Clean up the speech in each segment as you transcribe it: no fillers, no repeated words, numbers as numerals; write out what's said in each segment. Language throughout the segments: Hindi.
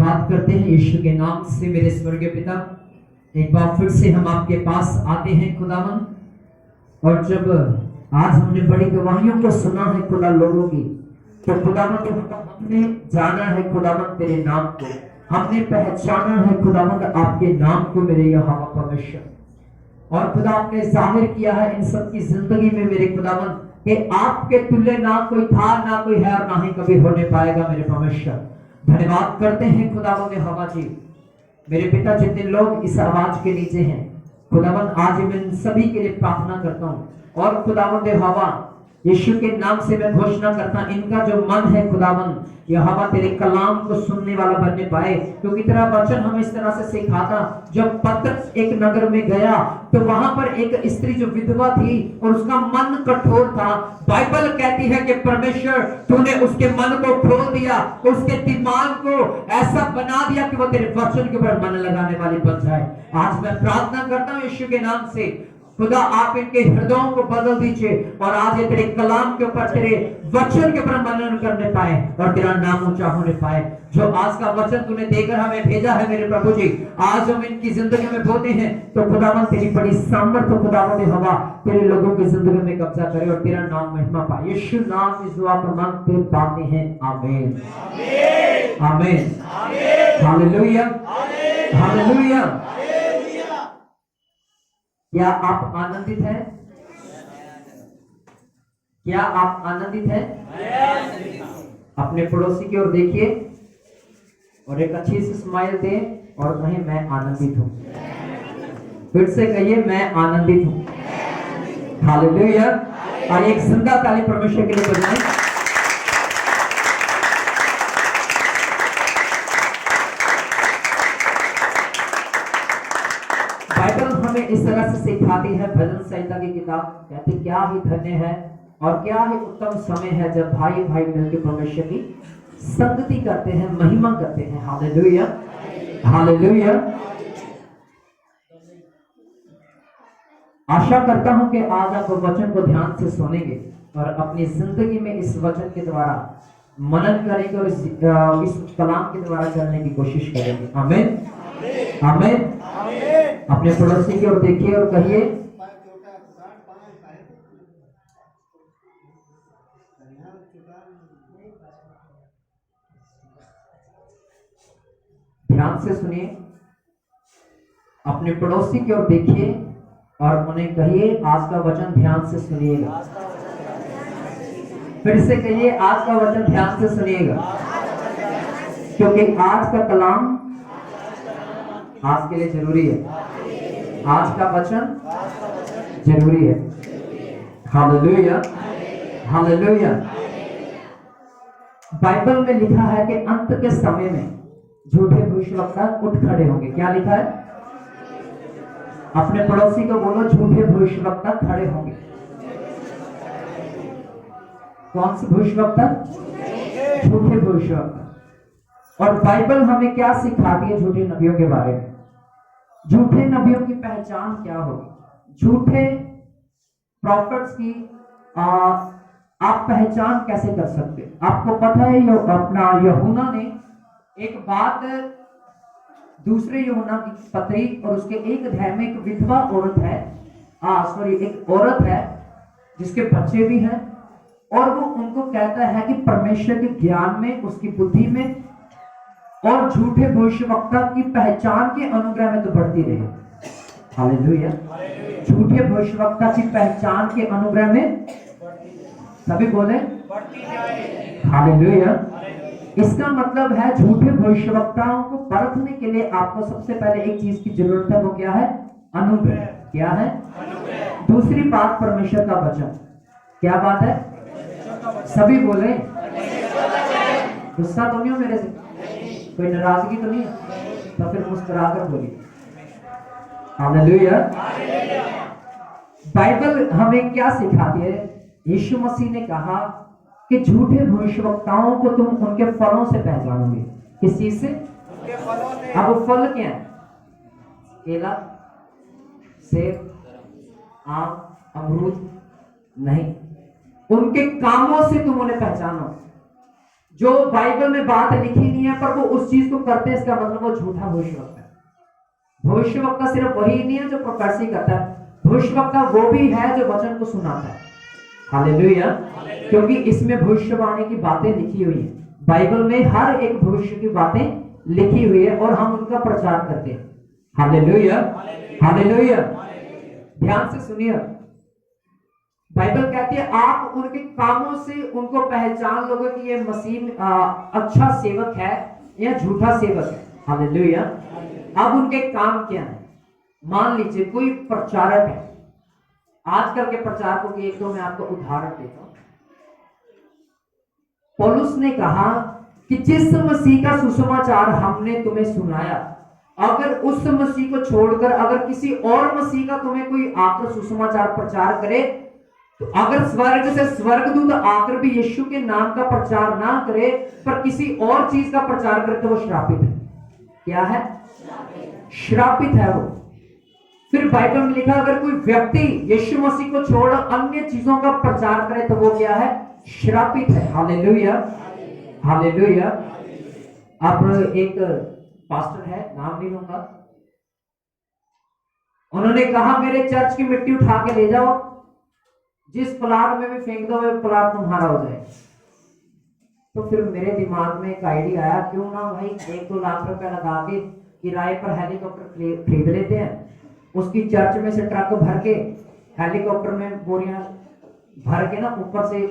धन्यवाद करते हैं यीशु के नाम से मेरे स्वर्गीय पिता। एक बार फिर से हम आपके पास आते हैं खुदावन, और जब आज हमने बड़ी गवाहियों को सुना है खुदा लोगों की, तो खुदावन हमने जाना है खुदावन तेरे नाम को, हमने पहचाना है खुदावन आपके नाम को मेरे यहोवा परमेश्वर। और खुदा आपने जाहिर किया है इन सब की जिंदगी में मेरे खुदावन कि आपके तुल्य ना कोई था, ना कोई है और ना ही कभी होने पाएगा मेरे परमेश्वर। धन्यवाद करते हैं खुदावन यहोवा जी। मेरे पिता जितने लोग इस आवाज के नीचे हैं खुदावन, आज मैं इन सभी के लिए प्रार्थना करता हूँ, और खुदावन यहोवा यीशु के नाम से मैं घोषणा करता, इनका जो मन है खुदावन यहोवा तेरे कलाम को सुनने वाला बनने पाए। क्योंकि तेरा वचन हमें इस तरह से सिखाता, जब पतरस एक नगर में गया तो वहां पर एक स्त्री जो विधवा थी और उसका मन कठोर था, बाइबल कहती है कि परमेश्वर तूने उसके मन को खोल दिया, उसके दिमाग को ऐसा बना दिया कि वो तेरे वचन के ऊपर मन लगाने वाली बन जाए। आज मैं प्रार्थना करता हूँ यीशु के नाम से, खुदा आप इनके हृदयों को बदल दीजिए और आज ये तेरे कलाम के ऊपर, तेरे वचन के ऊपर मनन करने पाए और तेरा नाम ऊंचा होने पाए। जो आज का वचन तूने देकर हमें भेजा है मेरे प्रभु जी, आज हम इनकी जिंदगी में बोते हैं तो खुदावन तेरी बड़ी सामर्थ खुदावन हवा तेरे लोगों की जिंदगी में कब्जा करे और तेरा नाम महिमा पाए। यीशु नाम इस दुआ पर मांगते पाते हैं, आमीन आमीन हालेलुया हालेलुया। क्या आप आनंदित हैं? क्या आप आनंदित हैं? अपने पड़ोसी की ओर देखिए और एक अच्छी सी स्माइल दें और कहें मैं आनंदित हूं। फिर से कहिए मैं आनंदित हूं। हालेलुया। और एक जिंदा ताली परमेश्वर के लिए बजाएं। हमें इस तरह से सिखाती है भजन संहिता की किताब, कहती क्या ही धन्य है और क्या ही उत्तम समय है जब भाई भाई मिलकर परमेश्वर की संगति करते हैं, महिमा करते हैं। Hallelujah hallelujah. आशा करता हूं कि आज आप वचन को ध्यान से सुनेंगे और अपनी जिंदगी में इस वचन के द्वारा मनन करेंगे और इस कलाम के द्वारा चलने की कोशिश करेंगे। आमीन आमीन। अपने पड़ोसी की ओर देखिए और कहिए ध्यान से सुनिए। अपने पड़ोसी की ओर देखिए और उन्हें कहिए आज का वचन ध्यान से सुनिएगा। फिर से कहिए आज का वचन ध्यान से सुनिएगा, क्योंकि आज का कलाम आज के लिए जरूरी है। आज का वचन जरूरी है। Hallelujah hallelujah. बाइबल में लिखा है कि अंत के समय में झूठे भविष्यवक्ता उठ खड़े होंगे। क्या लिखा है? अपने पड़ोसी को बोलो झूठे भविष्यवक्ता खड़े होंगे। कौन से भविष्यवक्ता? झूठे भविष्यवक्ता। और बाइबल हमें क्या सिखाती है झूठे नबियों के बारे में? झूठे नबियों की पहचान क्या होगी? झूठे प्रॉफिट्स की आप पहचान कैसे कर सकते? आपको पता है अपना यूहन्ना ने एक बात दूसरे यूहन्ना की पत्री और उसके एक अध्याय में एक विधवा औरत है, एक औरत है जिसके बच्चे भी हैं, और वो उनको कहता है कि परमेश्वर के ज्ञान में, उसकी बुद्धि में और झूठे भविष्यवक्ता की पहचान के अनुग्रह में तो बढ़ती रहे। हालेलुया। झूठे भविष्यवक्ता की पहचान के अनुग्रह में सभी बोले हालेलुया। इसका मतलब है झूठे भविष्यवक्ताओं को परखने के लिए आपको सबसे पहले एक चीज की जरूरत है, वो क्या है? अनुग्रह। क्या है? दूसरी बात परमेश्वर का वचन। क्या बात है? सभी बोले। गुस्सा तो नहीं हो मेरे से? कोई नाराजगी तो नहीं है? तो फिर मुस्कुराकर बोलिए हालेलुया। बाइबल हमें क्या सिखाती है? यीशु मसीह ने कहा कि झूठे भविष्यवक्ताओं को तुम उनके फलों से पहचानोगे। किस चीज से? अब वो फल क्या है? केला, सेब, आम, अमरूद नहीं, उनके कामों से तुम उन्हें पहचानो। जो बाइबल में बात लिखी नहीं है पर वो उस चीज को करते हैं, इसका मतलब वो झूठा भविष्यवक्ता है। भविष्यवक्ता सिर्फ वही नहीं है जो प्रोफेसी करता है, भविष्यवक्ता वो भी है जो वचन को सुनाता है। हालेलुया। क्योंकि इसमें भविष्यवाणी की बातें लिखी हुई है, बाइबल में हर एक भविष्य की बातें लिखी हुई है और हम उनका प्रचार करते हैं। Hallelujah, hallelujah. ध्यान से सुनिए, बाइबल कहती है आप उनके कामों से उनको पहचान लोगे कि ये मसीह अच्छा सेवक है या झूठा सेवक है। हालेलुया। अब उनके काम क्या है? मान लीजिए कोई प्रचारक है, आजकल के प्रचारकों के एक दो मैं आपको उदाहरण देता हूं। पौलुस ने कहा कि जिस मसीह का सुसमाचार हमने तुम्हें सुनाया, अगर उस मसीह को छोड़कर अगर किसी और मसीह का तुम्हें कोई आकर सुसमाचार प्रचार करे, तो अगर स्वर्ग से स्वर्गदूत आकर भी यीशु के नाम का प्रचार ना करे पर किसी और चीज का प्रचार करे तो वो श्रापित है। क्या है? श्रापित है वो। फिर बाइबल में लिखा अगर कोई व्यक्ति यीशु मसीह को छोड़ अन्य चीजों का प्रचार करे तो वो क्या है? श्रापित है। Hallelujah, hallelujah. अब एक पास्टर है, नाम नहीं लूंगा, उन्होंने कहा मेरे चर्च की मिट्टी उठा के ले जाओ, जिस प्लाट में भी फेंक दो वो प्लाट तुम्हारा हो जाए। तो फिर मेरे दिमाग में एक आइडिया आया, क्यों ना भाई 1-2 लाख रुपए लगा के किराए पर हेलीकॉप्टर खरीद लेते हैं, उसकी चर्च में से ट्रक भर के हेलीकॉप्टर में बोरियां भर के ना ऊपर से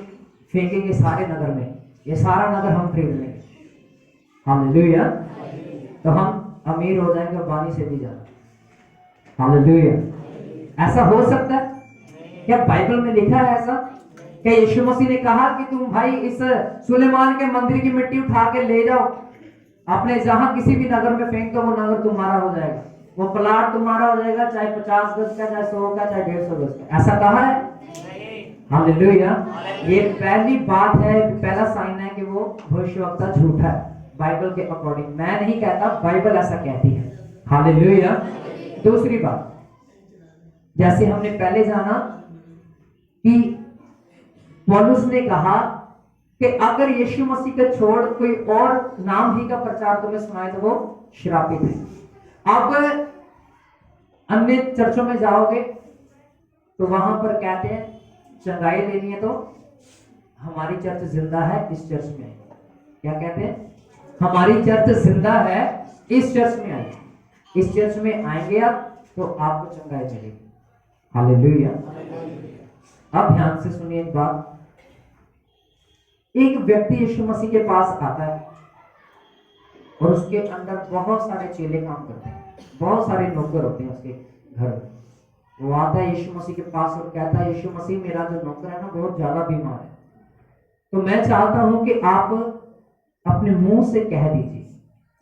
फेंकेंगे सारे नगर में, ये सारा नगर हम खरीद लेंगे। हालेलुया। तो हम अमीर हो जाएंगे बानी से भी ज्यादा। हालेलुया। ऐसा हो सकता है क्या? बाइबल में लिखा है ऐसा? क्या यीशु मसीह ने कहा कि तुम भाई इस सुलेमान के मंदिर की मिट्टी उठा के ले जाओ, अपने जहां किसी भी नगर में फेंक दो, वो नगर तुम्हारा हो जाएगा, वो प्लाट तुम्हारा हो जाएगा, चाहे 50 गज का, चाहे 100 का, चाहे 150 गज का? ऐसा कहा है? हालेलुया। ये पहली बात है, पहला साइन है कि वो भविष्यवक्ता झूठा है बाइबल के अकॉर्डिंग। मैं नहीं कहता, बाइबल ऐसा कहती है। हालेलुया। दूसरी बात, जैसे हमने पहले जाना कि पौलुस ने कहा कि अगर यीशु मसीह के छोड़ कोई और नाम ही का प्रचार तुम्हें सुनाए तो वो श्रापित है। अब अन्य चर्चों में जाओगे तो वहां पर कहते हैं चंगाई लेनी है तो हमारी चर्च जिंदा है, इस चर्च में आइए। क्या कहते हैं? हमारी चर्च जिंदा है, इस चर्च में आइए। इस चर्च में आएंगे आप तो आपको चंगाई मिलेगी। हालेलुया। अब ध्यान से सुनिए एक बात, एक व्यक्ति यीशु मसीह के पास आता है और उसके अंदर बहुत सारे चेले काम करते हैं, बहुत सारे नौकर होते हैं उसके घर में। वो आता है यीशु मसीह के पास और कहता है यीशु मसीह मेरा जो नौकर है ना बहुत ज्यादा बीमार है, तो मैं चाहता हूं कि आप अपने मुंह से कह दीजिए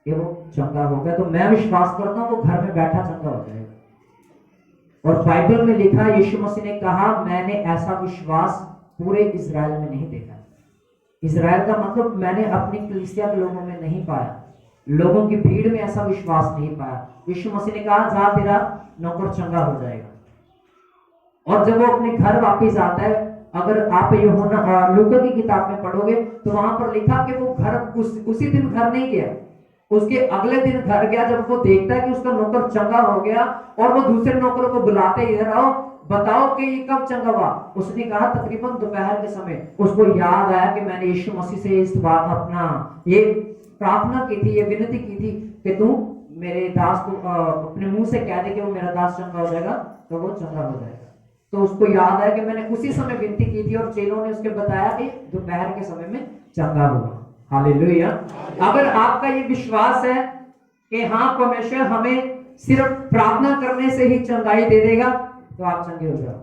कि वो चंगा हो गया, तो मैं विश्वास करता हूं वो घर में बैठा चंगा हो जाएगा। और बाइबल में लिखा यीशु मसीह ने कहा मैंने ऐसा विश्वास पूरे इजराइल में नहीं देखा। इजराइल का मतलब मैंने अपनी कलीसिया के लोगों में नहीं पाया, लोगों की भीड़ में ऐसा विश्वास नहीं पाया। यीशु मसीह ने कहा जा तेरा नौकर चंगा हो जाएगा। और जब वो अपने घर वापस आता है, अगर आप यूहन्ना लूका की किताब में पढ़ोगे तो वहां पर लिखा कि वो घर उसी दिन घर नहीं गया, उसके अगले दिन घर गया। जब वो देखता है कि उसका नौकर चंगा हो गया और वो दूसरे नौकरों को बुलाते इधर आओ बताओ कि ये कब चंगा हुआ, उसने कहा तकरीबन दोपहर के समय। उसको याद आया कि मैंने यीशु मसीह से इस बात अपना ये प्रार्थना की थी, ये विनती की थी कि तू मेरे दास को अपने मुंह से कह दे कि वो मेरा दास चंगा हो जाएगा, तो वो चंगा हो जाएगा। तो उसको याद आया कि मैंने उसी समय विनती की थी और चेलों ने उसके बताया कि दोपहर के समय में चंगा हुआ। हालेलुया। अगर आपका ये विश्वास है कि हाँ परमेश्वर हमें सिर्फ प्रार्थना करने से ही चंगाई दे देगा तो आप चंगे हो जाओ।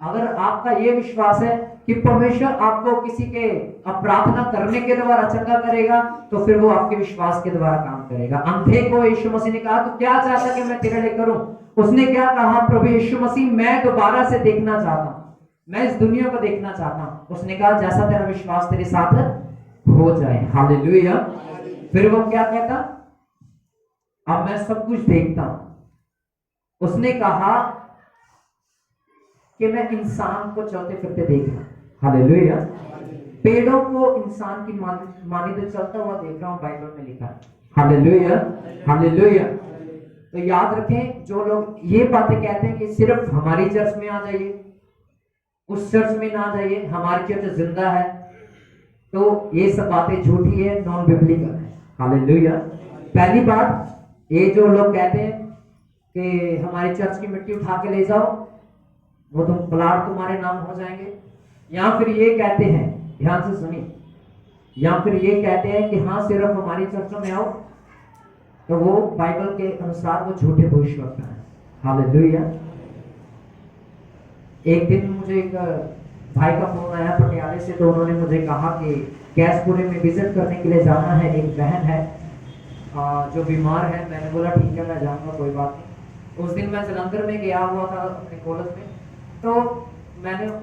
अगर आपका ये विश्वास है कि परमेश्वर आपको किसी के प्रार्थना करने के द्वारा चंगा करेगा तो फिर वो आपके विश्वास के द्वारा काम करेगा। अंधे को यीशु मसीह ने कहा तू क्या चाहता कि मैं तेरे लिए करूं? उसने क्या कहा? प्रभु यीशु मसीह मैं दोबारा से देखना चाहता हूं, मैं इस दुनिया को देखना चाहता हूं। उसने कहा जैसा तेरा विश्वास तेरे साथ हो जाए। हालेलुया। फिर वो क्या कहता? अब मैं सब कुछ देखता हूं। उसने कहा कि मैं इंसान को चलते फिरते देखा। हालेलुया। पेड़ों को इंसान की मानी तो चलता हुआ देख रहा हूँ, बाइबल में लिखा है। Hallelujah, hallelujah. तो याद रखें, जो लोग ये बातें कहते हैं कि सिर्फ हमारी चर्च में आ जाइए, उस चर्च में ना जाइए, हमारी चर्च जिंदा है, तो ये सब बातें झूठी है, नॉन बिब्लिकल है। हालेलुया। पहली बात, ये जो लोग कहते हैं कि हमारी चर्च की मिट्टी उठा के ले जाओ, वो तुम प्लाट तुम्हारे नाम हो जाएंगे, या फिर ये कहते हैं, ध्यान से सुनिए, या फिर ये कहते हैं कि हाँ सिर्फ हमारी चर्चों में आओ, तो वो बाइबल के अनुसार वो झूठे भविष्यवक्ता है। हालेलुया। एक दिन मुझे एक भाई का फोन आया पटियाले से, तो उन्होंने मुझे कहा कि गैसपुरे में विजिट करने के लिए जाना है, एक बहन है जो बीमार है। मैंने बोला ठीक है मैं जाऊंगा, कोई बात नहीं। उस दिन मैं जलंधर में गया हुआ था अपने कॉलेज में, तो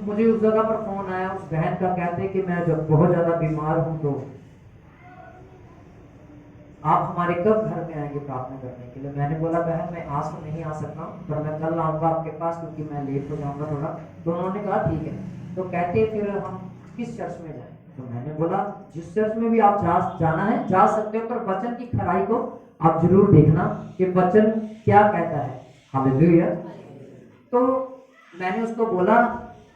मुझे उस जगह पर फोन आया उस बहन का, कहते कि मैं जब बहुत ज्यादा बीमार हूं, तो आप हमारे कब घर में आएंगे प्रार्थना करने के लिए। मैंने बोला बहन मैं आज तो नहीं आ सकता हूँ, पर मैं कल आऊंगा आपके पास, क्योंकि मैं लेट हो जाऊंगा थोड़ा। तो उन्होंने कहा ठीक है। तो कहते फिर हम किस चर्च में जाएं। तो मैंने बोला जिस चर्च में भी आप जाना है जा सकते हो, पर वचन की खराई को आप जरूर देखना कि वचन क्या कहता है। हालेलुया। तो मैंने उसको बोला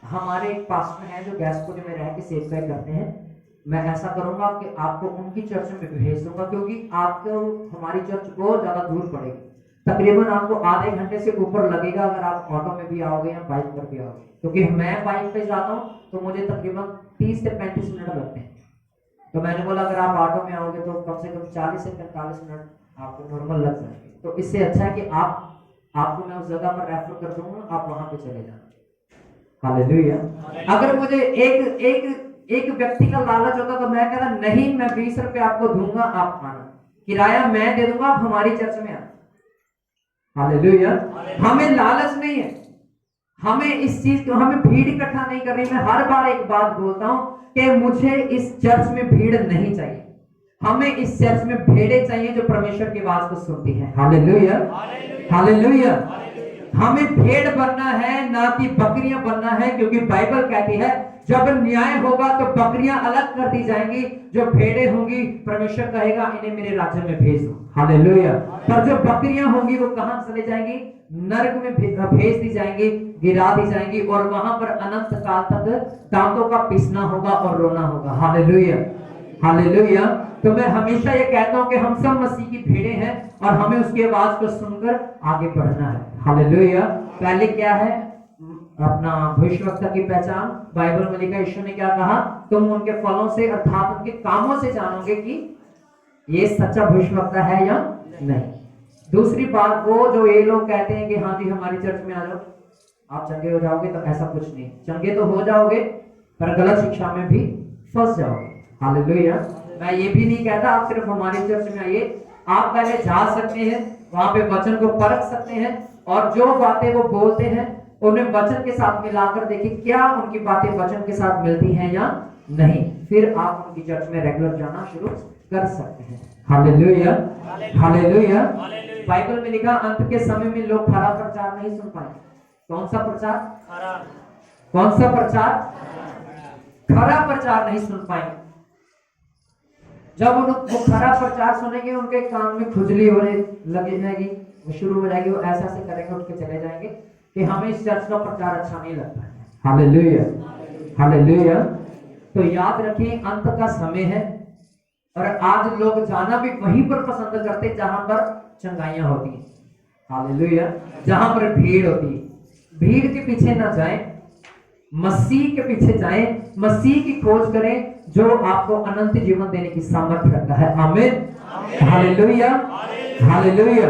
हमारे एक पास्टर हैं जो गैसपुरे में रह के सेवकाई करते हैं, मैं ऐसा करूंगा कि आपको उनकी चर्च में भेज दूंगा, क्योंकि आपको हमारी चर्च बहुत ज्यादा दूर पड़ेगी, तकरीबन आपको आधे घंटे से ऊपर लगेगा अगर आप ऑटो में भी आओगे या बाइक पर भी आओगे, क्योंकि मैं बाइक पे जाता हूँ तो मुझे तकरीबन 30 से 35 मिनट लगते हैं। तो मैंने बोला अगर आप ऑटो में आओगे तो कम से कम 40 से 45 मिनट आपको नॉर्मल लग जाएंगे, तो इससे अच्छा है कि आपको मैं उस जगह पर रेफर कर दूंगा, आप वहां पे चले जाना। हालेलुया। अगर मुझे एक व्यक्ति का लालच होता तो मैं कहता नहीं, मैं 20 रुपए आपको दूंगा, आप आना, किराया मैं दे दूंगा, आप हमारी चर्च में आना। हालेलुया। हमें लालच नहीं है, हमें इस चीज को, हमें भीड़ इकट्ठा नहीं करनी। मैं हर बार एक बात बोलता हूं कि मुझे इस चर्च में भीड़ नहीं चाहिए, हमें इस चर्च में भेड़े चाहिए जो परमेश्वर की आवाज को सुनती हैं। Hallelujah, hallelujah. हमें भेड़ बनना है, ना कि बकरियां बनना है, क्योंकि बाइबल कहती है जब न्याय होगा तो बकरियां अलग कर दी जाएंगी, जो भेड़े होंगी परमेश्वर कहेगा इन्हें मेरे राज्य में भेज दो। हालेलुया। पर जो बकरियां होंगी वो कहां चले जाएंगी, नरक में भेज दी जाएंगी, गिरा दी जाएंगी, और वहां पर अनंत काल तक दांतों का पीसना होगा और रोना होगा। Hallelujah, hallelujah. तो मैं हमेशा ये कहता हूं कि हम सब मसीह की भेड़े हैं और हमें उसकी आवाज को सुनकर आगे बढ़ना है। हालेलुया। पहले क्या है, अपना भविष्यवक्ता की पहचान। बाइबल में लिखा, यीशु ने क्या कहा, तुम उनके फलों से अर्थात उनके कामों से जानोगे कि ये सच्चा भविष्यवक्ता है या नहीं। दूसरी बात, वो जो ये लोग कहते हैं कि हाँ जी हमारी चर्च में आ जाओ आप चंगे हो जाओगे, तो ऐसा कुछ नहीं, चंगे तो हो जाओगे पर गलत शिक्षा में भी फंस जाओगे। हालेलुया। मैं ये भी नहीं कहता आप सिर्फ हमारी चर्च में आइए, आप पहले जा सकते हैं, वहां पे वचन को परख सकते हैं, और जो बातें वो बोलते हैं उन्हें वचन के साथ मिलाकर देखिए क्या उनकी बातें वचन के साथ मिलती हैं या नहीं, फिर आप उनकी चर्च में रेगुलर जाना शुरू कर सकते हैं। Hallelujah, hallelujah. बाइबल में लिखा, अंत के समय में लोग खरा प्रचार नहीं सुन पाएंगे। कौन सा प्रचार? कौन सा प्रचार? खरा प्रचार नहीं सुन पाएंगे। जब वो खरा प्रचार सुनेंगे उनके कान में खुजली होने लगी जाएगी, वो शुरू हो जाएगी, वो ऐसा से करेंगे, उठ के चले जाएंगे कि हमें इस चर्च का प्रचार अच्छा नहीं लगता है। Hallelujah, hallelujah. तो याद रखिए अंत का समय है, और आज लोग जाना भी वहीं पर पसंद करते जहां पर चंगाइयां होती हैं। हालेलुया। जहां पर भीड़ होती है, भीड़ के पीछे ना जाएं, मसीह के पीछे जाएं, मसीह की खोज करें जो आपको अनंत जीवन देने की सामर्थ्य रखता है। आमीन, हालेलुया, हालेलुया।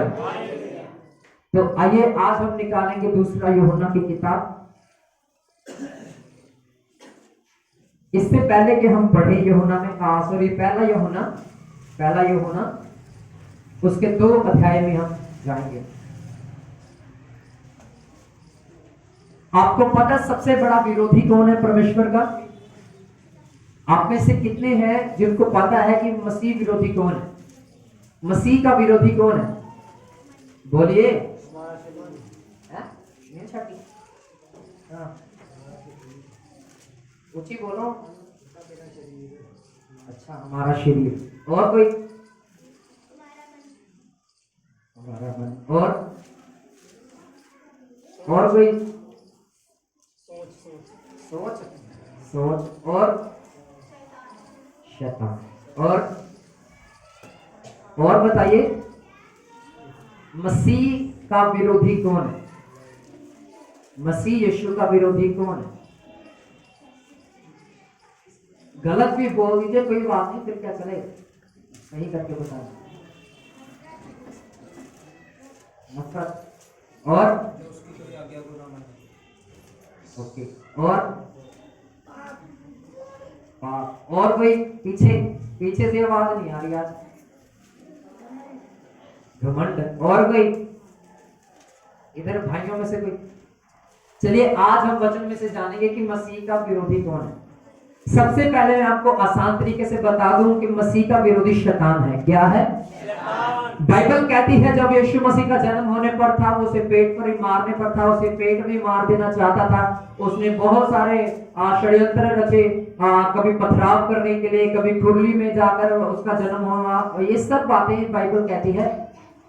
तो आइए आज हम निकालेंगे दूसरा यूहन्ना की किताब। इससे पहले कि हम पढ़े यूहन्ना में, सॉरी पहला यूहन्ना उसके 2 अध्याय में हम जाएंगे। आपको पता सबसे बड़ा विरोधी कौन है परमेश्वर का? आप में से कितने हैं जिनको पता है कि मसीह विरोधी कौन है? मसीह का विरोधी कौन है? बोलिए। ऊंची बोलो। अच्छा, हमारा शरीर। और कोई? हमारा मन। और कोई? सोच। सोच और शैतान। और बताइए, मसीह का विरोधी कौन है? मसीह यीशु का विरोधी कौन है? गलत भी बोल दीजिए, कोई बात नहीं, फिर क्या चलेगा, सही करके बता। नफरत और ओके, और पाप। और कोई? पीछे से आवाज नहीं आ रही आज। घमंड। और कोई? इधर भाइयों में से कोई? चलिए, आज हम वचन में से जानेंगे कि मसीह का विरोधी कौन है। सबसे पहले मैं आपको आसान तरीके से बता दूं कि मसीह का विरोधी शैतान है। क्या है? बाइबल कहती है जब यीशु मसीह का जन्म होने पर था, उसे पेट पर ही मारने पर था, उसे पेट में मार देना चाहता था। उसने बहुत सारे षड्यंत्र रचे, कभी पथराव करने के लिए, कभी खुरली में जाकर उसका जन्म हुआ। ये सब बातें बाइबल कहती है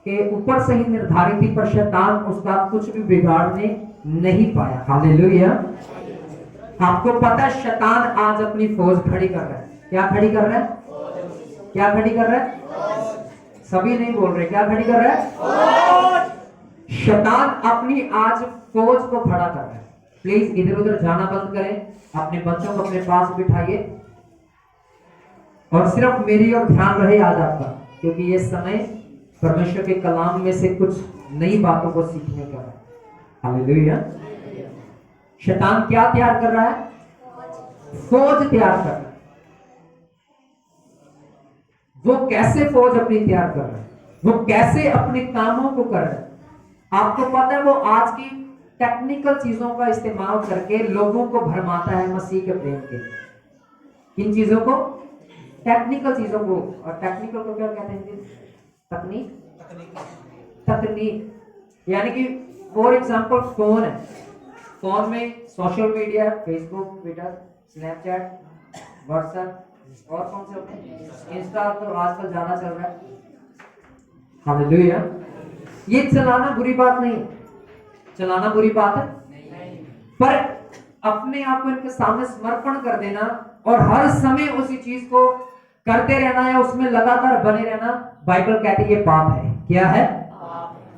कि ऊपर से ही निर्धारित थी, पर शैतान उसका कुछ भी बिगाड़ने नहीं पाया। हालेलुया। आपको पता है शैतान आज अपनी फौज खड़ी कर रहा है। क्या खड़ी कर रहा है? क्या खड़ी कर रहा है? सभी नहीं बोल रहे। क्या खड़ी कर रहा है? शैतान अपनी आज फौज को खड़ा कर रहा है। प्लीज इधर उधर जाना बंद करें, अपने बच्चों को अपने पास बिठाइए और सिर्फ मेरी ओर ध्यान रहे आज आपका, क्योंकि ये समय परमेश्वर के कलाम में से कुछ नई बातों को सीखने का है। हालेलुया। शैतान क्या तैयार कर रहा है? फौज तैयार कर रहा है। वो कैसे फौज अपनी तैयार कर रहा है? वो कैसे अपने कामों को कर रहा है? आपको पता है वो आज की टेक्निकल चीजों का इस्तेमाल करके लोगों को भरमाता है मसीह के प्रेम के। किन चीजों को? टेक्निकल चीजों को। और टेक्निकल को क्या कहते हैं? तकनीक। यानी कि फॉर एग्जांपल फोन है, फोन में social media, Facebook, Twitter, Snapchat, WhatsApp और कौन से होते हैं? इंस्टा तो आजकल ज्यादा चल रहा है। हालेलुया। ये चलाना बुरी बात नहीं, चलाना बुरी बात है, पर अपने आप को इनके सामने समर्पण कर देना और हर समय उसी चीज को करते रहना या उसमें लगातार बने रहना, बाइबल कहती है ये पाप है। क्या है?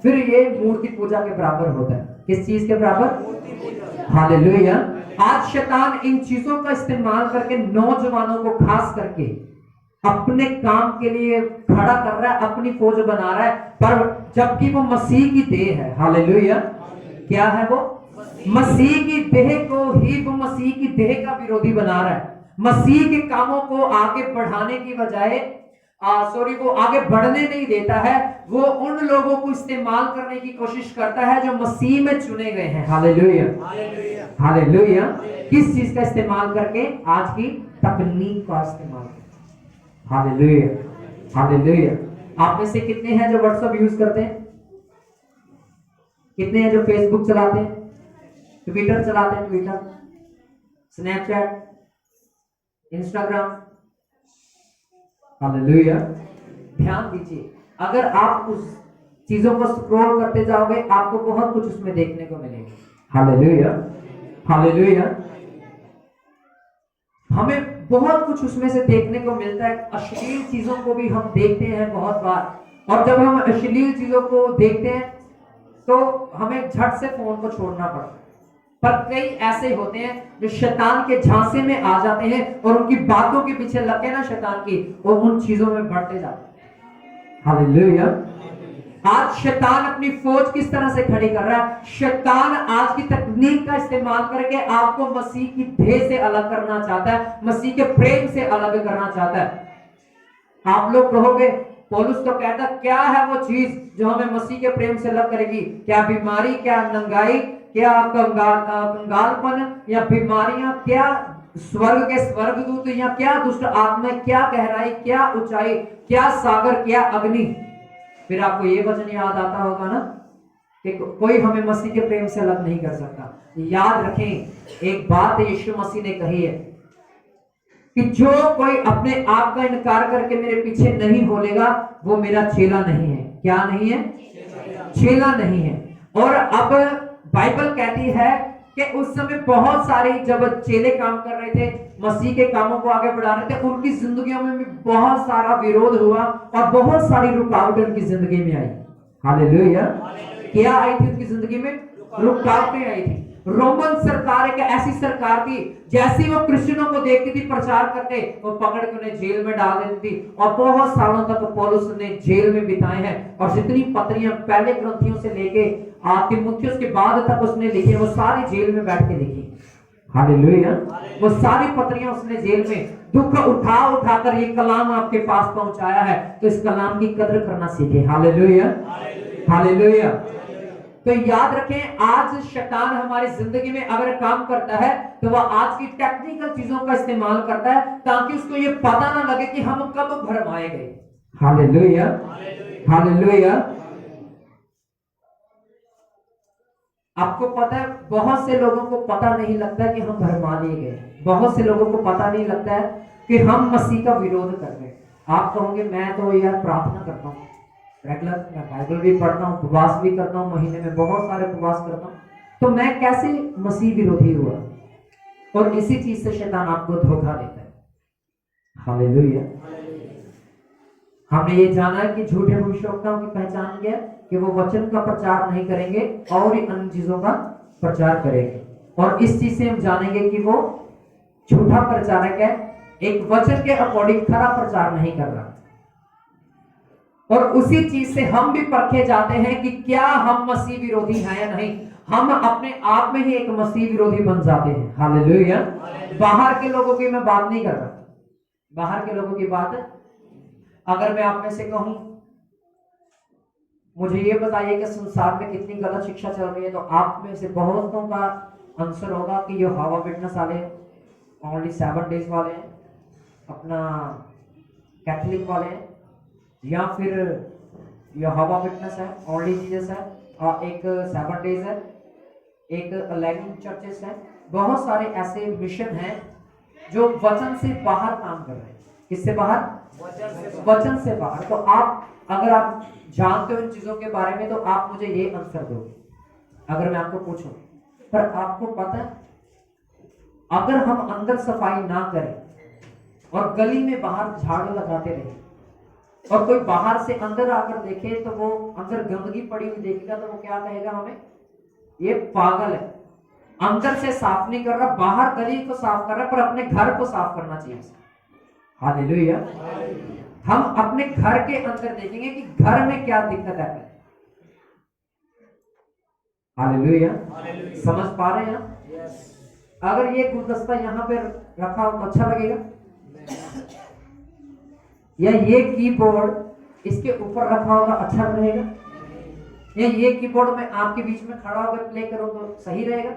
फिर ये मूर्ति पूजा के बराबर होता है। किस चीज के बराबर? हालेलुया। आज शैतान इन चीजों का इस्तेमाल करके नौजवानों को खास करके अपने काम के लिए खड़ा कर रहा है, अपनी फौज बना रहा है, पर जबकि वो मसीह की देह है। हालेलुया। क्या है वो? मसीह की देह को ही वो मसीह की देह का विरोधी बना रहा है। मसीह के कामों को आगे बढ़ाने की बजाय वो आगे बढ़ने नहीं देता है। वो उन लोगों को इस्तेमाल करने की कोशिश करता है जो मसीह में चुने गए हैं। हालेलुया। हालेलुया। किस चीज का इस्तेमाल करके? आज की तकनीक का इस्तेमाल करके। हालेलुया। हालेलुया। आप में से कितने हैं जो व्हाट्सएप यूज करते हैं? कितने हैं जो फेसबुक चलाते हैं, ट्विटर चलाते हैं, ट्विटर, स्नैपचैट, इंस्टाग्राम? हालेलुया। ध्यान दीजिए, अगर आप उस चीजों को स्क्रॉल करते जाओगे आपको बहुत कुछ उसमें देखने को मिलेगा। हालेलुया। हालेलुया। हमें बहुत कुछ उसमें से देखने को मिलता है। अश्लील चीजों को भी हम देखते हैं बहुत बार, और जब हम अश्लील चीजों को देखते हैं तो हमें झट से फोन को छोड़ना पड़ता है। पर कई ऐसे होते हैं जो शैतान के झांसे में आ जाते हैं और उनकी बातों के पीछे लग के ना शैतान की, और उन चीजों में बढ़ते जाते हैं। हालेलुया। आज शैतान अपनी फौज किस तरह से खड़ी कर रहा है? शैतान आज की तकनीक का इस्तेमाल करके आपको मसीह की देह से अलग करना चाहता है, मसीह के प्रेम से अलग करना चाहता है। आप लोग कहोगे पौलुस तो कहता क्या है वो चीज जो हमें मसीह के प्रेम से अलग करेगी? क्या बीमारी, क्या नंगाई, क्या कंगालपन या बीमारियां, क्या स्वर्ग के स्वर्गदूत, या क्या दुष्ट आत्मा, क्या गहराई, क्या ऊंचाई, क्या सागर, क्या अग्नि? फिर आपको ये वचन याद आता होगा ना कि कोई हमें मसीह के प्रेम से अलग नहीं कर सकता। याद रखें, एक बात यीशु मसीह ने कही है कि जो कोई अपने आप का इनकार करके मेरे पीछे नहीं बोलेगा वो मेरा चेला नहीं है। क्या नहीं है? चेला नहीं है। और अब बाइबल कहती है कि उस समय बहुत सारे जब चेले काम कर रहे थे, मसीह के कामों को आगे बढ़ा रहे थे, उनकी जिंदगियों में भी बहुत सारा विरोध हुआ और बहुत सारी रुकावटें उनकी जिंदगी में आई। हालेलुया। क्या आई थी उनकी जिंदगी में? रुकावटें आई थी। रोमन सरकार एक ऐसी सरकार थी, जैसे वो क्रिश्चियनों को देखती थी प्रचार करते, वो पकड़ के उन्हें जेल में डाल देती थी और बहुत सालों तक पौलुस ने जेल में बिताए हैं। और जितनी पत्रियां पहले ग्रंथियों से लेके तीमुथियुस के बाद तक उसने लिखी, वो सारी जेल में बैठ के लिखी। हालेलुया। वो सारी पत्रियां उसने जेल में दुख उठा उठाकर ये कलाम आपके पास पहुंचाया है, तो इस कलाम की कदर करना सीखे। Hallelujah, hallelujah. तो याद रखें, आज शैतान हमारी जिंदगी में अगर काम करता है तो वह आज की टेक्निकल चीजों का इस्तेमाल करता है ताकि उसको ये पता ना लगे कि हम कब भरमाए गए। Hallelujah, hallelujah. आपको पता है, बहुत से लोगों को पता नहीं लगता कि हम भरमा लिए गए। बहुत से लोगों को पता नहीं लगता है कि हम मसीह का विरोध कर रहे हैं। आप कहोगे मैं तो यार प्रार्थना करता हूँ रेगुलर, मैं बाइबल भी पढ़ता हूँ, उपवास भी करता हूँ, महीने में बहुत सारे उपवास करता हूँ, तो मैं कैसे मसीह विरोधी हुआ? और इसी चीज से शैतान आपको धोखा देता है। हालेलुया। हमने ये जाना है कि झूठे भविष्यवक्ताओं की पहचान क्या है कि वो वचन का प्रचार नहीं करेंगे और अन्य चीजों का प्रचार करेंगे। और इस चीज से हम जानेंगे कि वो झूठा प्रचारक है, एक वचन के अकॉर्डिंग खरा प्रचार नहीं कर रहा। और उसी चीज से हम भी परखे जाते हैं कि क्या हम मसीह विरोधी हैं या नहीं। हम अपने आप में ही एक मसीह विरोधी बन जाते हैं। हालेलुया। बाहर के लोगों की मैं बात नहीं कर रहा, बाहर के लोगों की बात, अगर मैं आप में से कहूं मुझे ये बताइए कि संसार में कितनी गलत शिक्षा चल रही है, तो आप में से बहुतों का आंसर होगा कि यहोवा विटनेस वाले ओनली 7 डेज वाले हैं, अपना कैथोलिक वाले हैं, या फिर यहोवा विटनेस है, ओनली जीसस है, और एक 7 डेज है, एक अलैगिंग चर्चेस है। बहुत सारे ऐसे मिशन हैं जो वचन से बाहर काम कर रहे हैं। किससे बाहर? वचन से बाहर। तो आप अगर आप जानते हो इन चीजों के बारे में तो आप मुझे ये आंसर दोगे अगर मैं आपको पूछूं। पर आपको पता है, अगर हम अंदर सफाई ना करें और गली में बाहर झाड़ू लगाते रहे और कोई बाहर से अंदर आकर देखे तो वो अंदर गंदगी पड़ी हुई देखेगा तो वो क्या कहेगा हमें? ये पागल है, अंदर से साफ नहीं कर रहा, बाहर गली को साफ कर रहा है, पर अपने घर को साफ करना चाहिए। हालेलुया। हम अपने घर के अंदर देखेंगे कि घर में क्या दिक्कत है। हालेलुया। समझ पा रहे हैं आप? अगर ये गुलदस्ता यहाँ पे रखा हो तो अच्छा लगेगा, या ये कीबोर्ड इसके ऊपर रखा होगा अच्छा रहेगा, या ये कीबोर्ड में आपके बीच में खड़ा होकर प्ले करो तो सही रहेगा?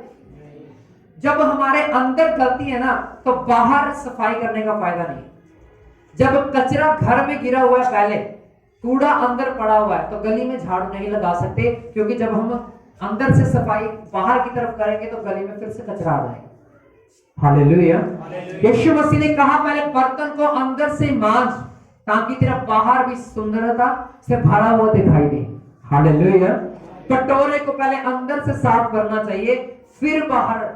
जब हमारे अंदर गलती है ना तो बाहर सफाई करने का फायदा नहीं। जब कचरा घर में गिरा हुआ है, पहले कूड़ा अंदर पड़ा हुआ है, तो गली में झाड़ू नहीं लगा सकते, क्योंकि जब हम अंदर से सफाई बाहर की तरफ करेंगे तो गली में फिर से कचरा आ जाएगा। हालेलुया। यीशु मसीह ने कहा पहले बर्तन को अंदर से मांज ताकि तेरा बाहर भी सुंदरता से भरा हुआ दिखाई दे। हालेलुया। कटोरे को पहले अंदर से साफ करना चाहिए, फिर बाहर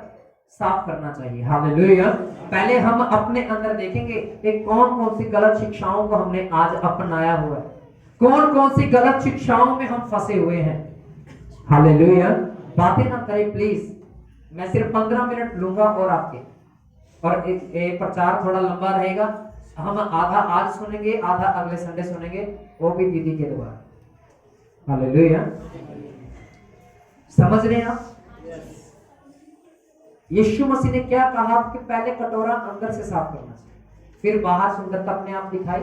साफ करना चाहिए। हालेलुया। पहले हम अपने अंदर देखेंगे कि कौन कौन सी गलत शिक्षाओं को हमने आज अपनाया हुआ है, कौन कौन सी गलत शिक्षाओं में हम फंसे हुए हैं। हालेलुया। बातें ना करें प्लीज, मैं सिर्फ 15 मिनट लूंगा और आपके, और एक प्रचार थोड़ा लंबा रहेगा। हम आधा आज सुनेंगे, आधा अगले संडे सुनेंगे, वो भी दीदी के द्वारा। हालेलुया। समझ रहे हैं आप? यीशु मसीह ने क्या कहा कि पहले कटोरा अंदर से साफ करना चाहिए, फिर बाहर सुंदरता अपने आप दिखाई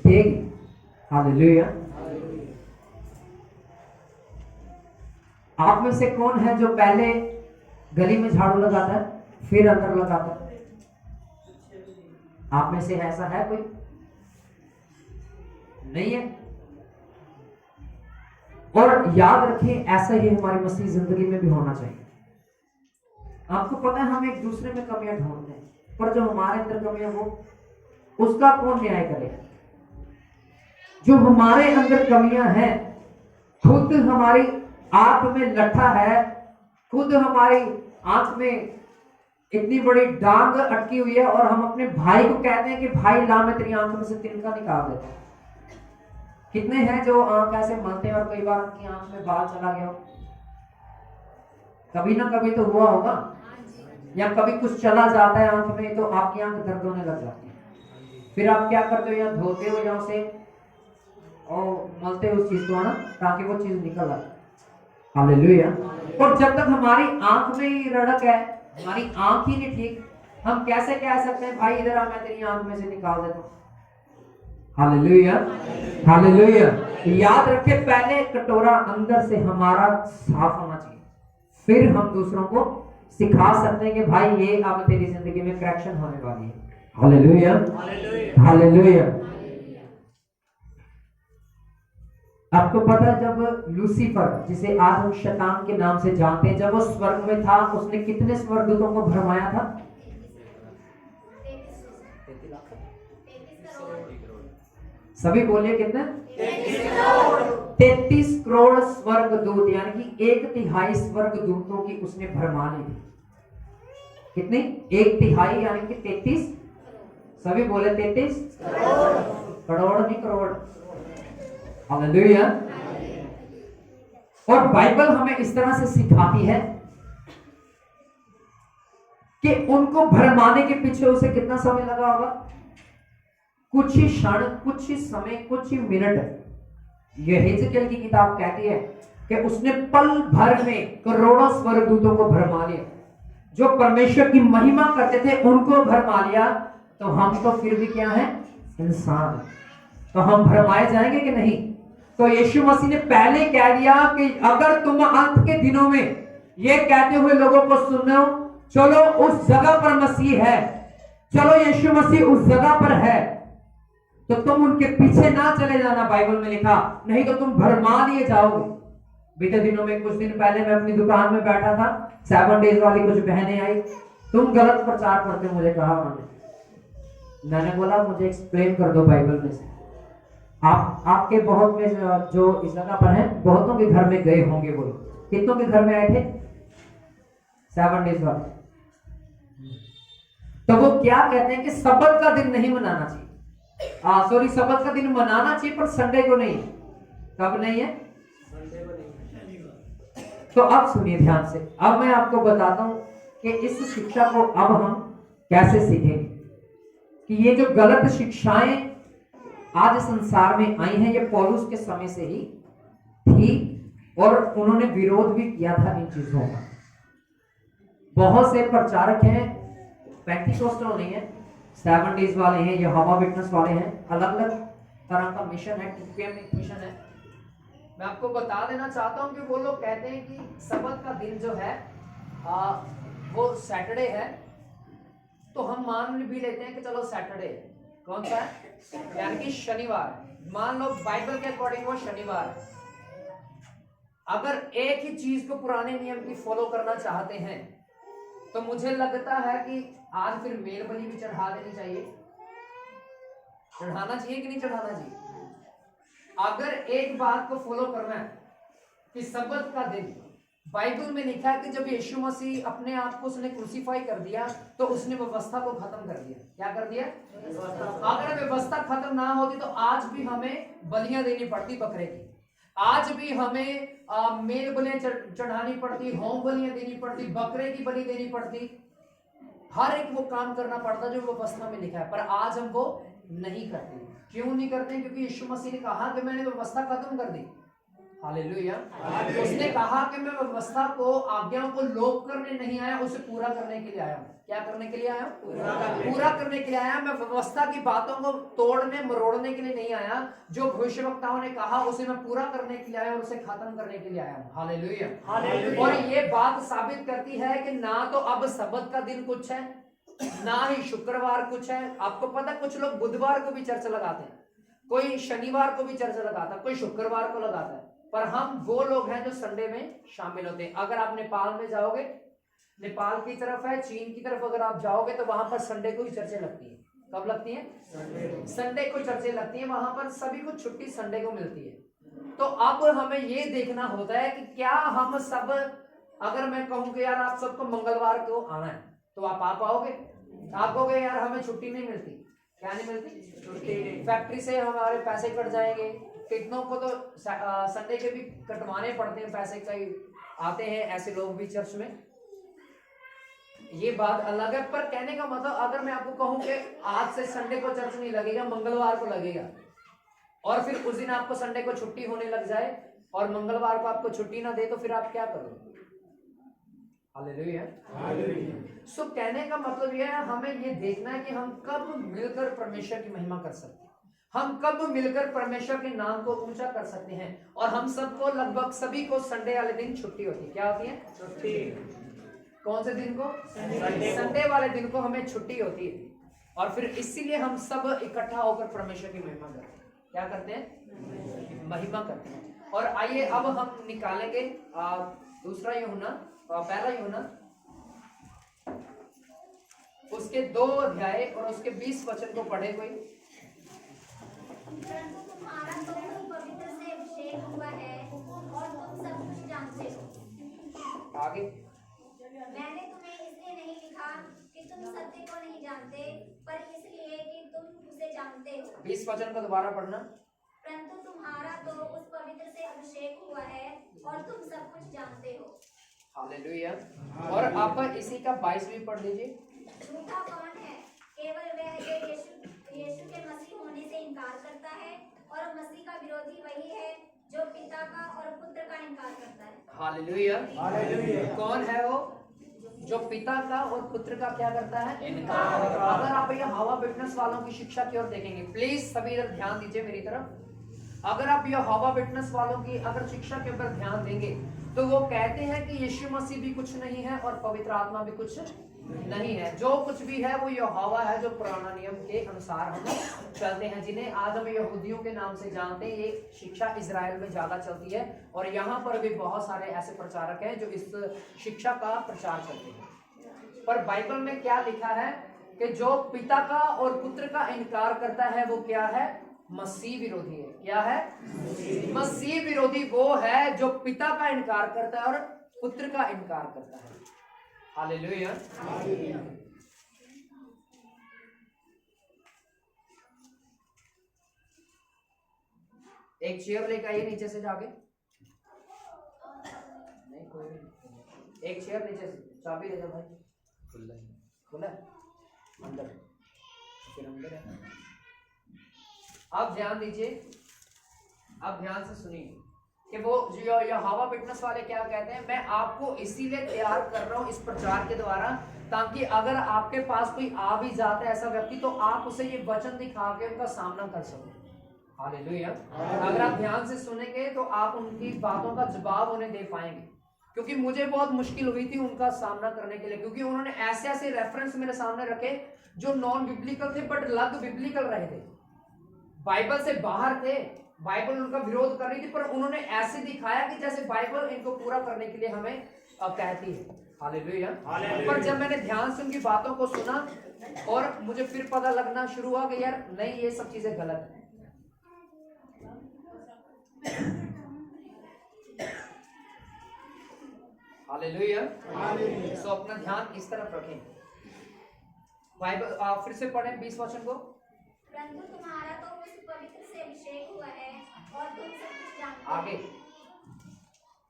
देगी। हालेलुया। आप में से कौन है जो पहले गली में झाड़ू लगाता है फिर अंदर लगाता है? आप में से ऐसा है कोई? नहीं है। और याद रखें, ऐसा ही हमारी मसीह जिंदगी में भी होना चाहिए। आपको पता है हम एक दूसरे में कमियां ढूंढते हैं, पर जो हमारे अंदर कमियां वो उसका कौन न्याय करेगा? जो हमारे अंदर कमियां हैं, खुद हमारी आंख में लट्ठा है, खुद हमारी आंख में इतनी बड़ी डांग अटकी हुई है और हम अपने भाई को कहते हैं कि भाई ला मैं तेरी आंख में से तिनका निकाल देता हूं। कितने हैं जो आंख ऐसे मलते हैं और कई बार उनकी आंख में बाल चला गया हो? कभी ना कभी तो हुआ होगा, या कभी कुछ चला जाता है आंख में तो आपकी आंख दर्द होने लग जाती है। फिर आप क्या करते हो? या धोते हो या उसे और मलते हो उस चीज को, है ना, ताकि वो चीज निकल आए। हालेलुया। और जब तक हमारी आंख में ही रड़क है, हमारी आंख ही नहीं ठीक, हम कैसे कह सकते हैं भाई इधर आ मैं तेरी आंख में से निकाल देता हूं? Hallelujah, hallelujah. याद रखे, पहले कटोरा अंदर से हमारा साफ होना चाहिए, फिर हम दूसरों को सिखा सकते हैं कि भाई ये अब तेरी जिंदगी में करेक्शन होने वाली है। Hallelujah, hallelujah. आपको पता है जब लूसीफर, जिसे आज हम शैतान के नाम से जानते हैं, जब वो स्वर्ग में था उसने कितने स्वर्गदूतों को भरमाया था? सभी बोलिए कितने? 33 करोड़ स्वर्गदूत, यानी कि 1/3 स्वर्गदूतों की उसने भरमा ली थी। कितनी? 1/3 यानी कि 33। सभी बोले 33 करोड़, नहीं करोड़। हालेलुया। और बाइबल हमें इस तरह से सिखाती है कि उनको भरमाने के पीछे उसे कितना समय लगा होगा? कुछ ही क्षण, कुछ ही समय, कुछ ही मिनट। यह हिजकिय्याह की किताब कहती है कि उसने पल भर में करोड़ों स्वर्गदूतों को भरमा लिया। जो परमेश्वर की महिमा करते थे उनको भरमा लिया, तो हम तो फिर भी क्या है? इंसान। तो हम भरमाए जाएंगे कि नहीं? तो यीशु मसीह ने पहले कह दिया कि अगर तुम अंत के दिनों में ये कहते हुए लोगों को सुनो, चलो उस जगह पर मसीह है, चलो यीशु मसीह उस जगह पर है, तो तुम उनके पीछे ना चले जाना। बाइबल में लिखा, नहीं तो तुम भरमा लिए जाओगे। बीते दिनों में, कुछ दिन पहले मैं अपनी दुकान में बैठा था, 7 डेज वाली कुछ बहनें आई, तुम गलत प्रचार करते हो, मुझे कहा उन्होंने। मैंने बोला मुझे एक्सप्लेन कर दो बाइबल में से। आपके बहुत में जो इस जगह पर है, बहुतों के घर में गए होंगे। बोलो कितनों के घर में आए थे? 7 डेज वाले। तो वो क्या कहते हैं कि सब्बत का दिन नहीं मनाना चाहिए। सॉरी, सब्बत का दिन मनाना चाहिए पर संडे को नहीं। कब नहीं है? संडे को नहीं। तो अब सुनिए ध्यान से, अब मैं आपको बताता हूं कि इस शिक्षा को अब हम कैसे सीखेंगे कि ये जो गलत शिक्षाएं आज संसार में आई हैं, ये पौलुस के समय से ही थी और उन्होंने विरोध भी किया था इन चीजों का। बहुत से प्रचारक हैं, पेंटिकोस्टल नहीं है, 7 डेज वाले हैं, ये हवा विटनेस वाले हैं, अलग अलग तरह का मिशन है, टीपीएम एक मिशन है। मैं आपको बता देना चाहता हूं कि वो लोग कहते हैं कि सब्बत का दिन जो है वो सैटरडे है, तो हम मान भी लेते हैं कि चलो सैटरडे कौन सा है, यानी कि शनिवार। मान लो बाइबल के अकॉर्डिंग वो शनिवार है। अगर एक ही चीज को पुराने नियम की फॉलो करना चाहते हैं, तो मुझे लगता है कि आज फिर मेल बलि भी चढ़ा देनी चाहिए। चढ़ाना चाहिए कि नहीं चढ़ाना चाहिए? अगर एक बात को फॉलो करना है कि सब्बत का दिन, बाइबल में लिखा है कि जब यीशु मसीह अपने आप को उसने क्रूसीफाई कर दिया, तो उसने व्यवस्था को खत्म कर दिया। क्या कर दिया? अगर व्यवस्था खत्म ना होती तो आज भी हमें बलियां देनी पड़ती बकरे की, आज भी हमें मेल बलियां चढ़ानी पड़ती, होम बलियां देनी पड़ती, बकरे की बलि देनी पड़ती, हर एक वो काम करना पड़ता जो व्यवस्था में लिखा है। पर आज हम वो नहीं करते। क्यों नहीं करते? क्योंकि यीशु मसीह ने कहा कि मैंने व्यवस्था खत्म कर दी। हालेलुया। उसने कहा कि मैं व्यवस्था को, आज्ञाओं को लोप करने नहीं आया, उसे पूरा करने के लिए आया हूं। क्या करने के लिए आया? पूरा करने के लिए आया। मैं व्यवस्था की बातों को तोड़ने मरोड़ने के लिए नहीं आया। जो भविष्यवक्ताओं ने कहा उसे मैं पूरा करने के लिए आया और उसे खत्म करने के लिए आया हूं। हालेलुया। और ये बात साबित करती है कि ना तो अब सब्बत का दिन कुछ है, ना ही शुक्रवार कुछ है। आपको पता, कुछ लोग बुधवार को भी चर्च लगाते हैं, कोई शनिवार को भी चर्च लगाता है, कोई शुक्रवार को लगाता है, पर हम वो लोग हैं जो संडे में शामिल होते हैं। अगर आप नेपाल में जाओगे, नेपाल की तरफ है, चीन की तरफ अगर आप जाओगे तो वहां पर संडे को ही चर्चें लगती है। कब लगती है? संडे को चर्चें लगती है, वहां पर सभी को छुट्टी संडे को मिलती है। तो अब हमें ये देखना होता है कि क्या हम सब, अगर मैं कहूं कि यार आप सबको मंगलवार को आना है तो आप आ पाओगे? आप कहोगे यार हमें छुट्टी नहीं मिलती। क्या नहीं मिलती? छुट्टी। फैक्ट्री से हमारे पैसे कट जाएंगे। कितनों को तो संडे के भी कटवाने पड़ते हैं पैसे। कई आते हैं ऐसे लोग भी चर्च में, ये बात अलग है। पर कहने का मतलब, अगर मैं आपको कहूं कि आज से संडे को चर्च नहीं लगेगा, मंगलवार को लगेगा, और फिर उस दिन आपको संडे को छुट्टी होने लग जाए और मंगलवार को आपको छुट्टी ना दे, तो फिर आप क्या करोगे? हालेलुया। सो कहने का मतलब यह है, हमें ये देखना है कि हम कब मिलकर परमेश्वर की महिमा कर सकते हैं, हम कब मिलकर परमेश्वर के नाम को ऊंचा कर सकते हैं। और हम सबको, लगभग सभी को संडे वाले दिन छुट्टी होती है। क्या होती है? छुट्टी। कौन से दिन को? संडे वाले दिन को हमें छुट्टी होती है। और फिर इसीलिए हम सब इकट्ठा होकर परमेश्वर की महिमा करते हैं। क्या करते हैं? महिमा करते हैं। और आइए अब हम निकालेंगे दूसरा यूहन्ना, पहला यूहन्ना, उसके 2 अध्याय और उसके 20 वचन को पढ़े कोई। परंतु तुम्हारा तो पवित्र से अभिषेक हुआ है और तुम सब कुछ जानते हो। आगे। मैंने तुम्हें इसलिए नहीं लिखा कि तुम सत्य को नहीं जानते, पर इसलिए कि तुम उसे जानते हो। 20 वचन को दोबारा पढ़ना। परंतु तुम्हारा तो उस पवित्र से अभिषेक हुआ है और तुम सब कुछ जानते हो। हालेलुया। और आप इसी का 22 भी पढ़ लीजिए। झूठा कौन है? केवल वह जो यीशु के मसीह होने से इनकार करता है, और मसीह का विरोधी वही है जो पिता का और पुत्र का इनकार करता है। हालेलुया। कौन है वो जो पिता का और पुत्र का क्या करता है? इनकार। अगर आप ये हवा विटनेस वालों की शिक्षा की ओर देखेंगे, प्लीज सभी इधर ध्यान दीजिए मेरी तरफ। अगर आप ये हवा विटनेस वालों की अगर शिक्षा के ऊपर ध्यान देंगे तो वो कहते हैं कि यीशु मसीह भी कुछ नहीं है और पवित्र आत्मा भी कुछ नहीं है। जो कुछ भी है वो यहोवा है, जो पुराना नियम के अनुसार हम चलते हैं, जिन्हें आज हम यहूदियों के नाम से जानते हैं। ये शिक्षा इजराइल में ज्यादा चलती है और यहाँ पर भी बहुत सारे ऐसे प्रचारक हैं जो इस शिक्षा का प्रचार करते हैं। पर बाइबल में क्या लिखा है कि जो पिता का और पुत्र का इनकार करता है वो क्या है? मसीह विरोधी है। क्या है? मसीह विरोधी वो है जो पिता का इनकार करता है और पुत्र का इनकार करता है। हालेलुया। एक चेयर लेकर आइए नीचे से जाके। नहीं कोई नहीं, एक चेयर नीचे से, चाबी ले जाओ भाई। खुला है, खुला है अंदर, फिर अंदर है। अब ध्यान दीजिए, अब ध्यान से सुनिए कि वो जो यहोवा विटनेस वाले क्या कहते हैं। मैं आपको इसीलिए तैयार कर रहा हूं इस प्रचार के द्वारा, ताकि अगर आपके पास कोई आ भी जाता है ऐसा व्यक्ति, तो आप उसे ये वचन दिखा के उनका सामना कर सको। हालेलुया। अगर आप ध्यान से सुनेंगे तो आप उनकी बातों का जवाब उन्हें दे पाएंगे। क्योंकि मुझे बहुत मुश्किल हुई थी उनका सामना करने के लिए, क्योंकि उन्होंने ऐसे ऐसे रेफरेंस मेरे सामने रखे जो नॉन बिब्लिकल थे बट लग बिब्लिकल रहे थे, बाइबल से बाहर थे। बाइबल उनका विरोध कर रही थी, पर उन्होंने ऐसे दिखाया कि जैसे बाइबल इनको पूरा करने के लिए हमें कहती है। हालेलुया। पर जब मैंने ध्यान से उनकी बातों को सुना और मुझे फिर पता लगना शुरू हुआ कि यार नहीं, ये सब चीजें गलत है। हालेलुया। सो अपना ध्यान इस तरफ रखें। बाइबल फिर से पढ़ें 20 वचन को। परंतु तुम्हारा तो उस पवित्र से अभिषेक हुआ है और तुम सब कुछ जानते हो। आगे।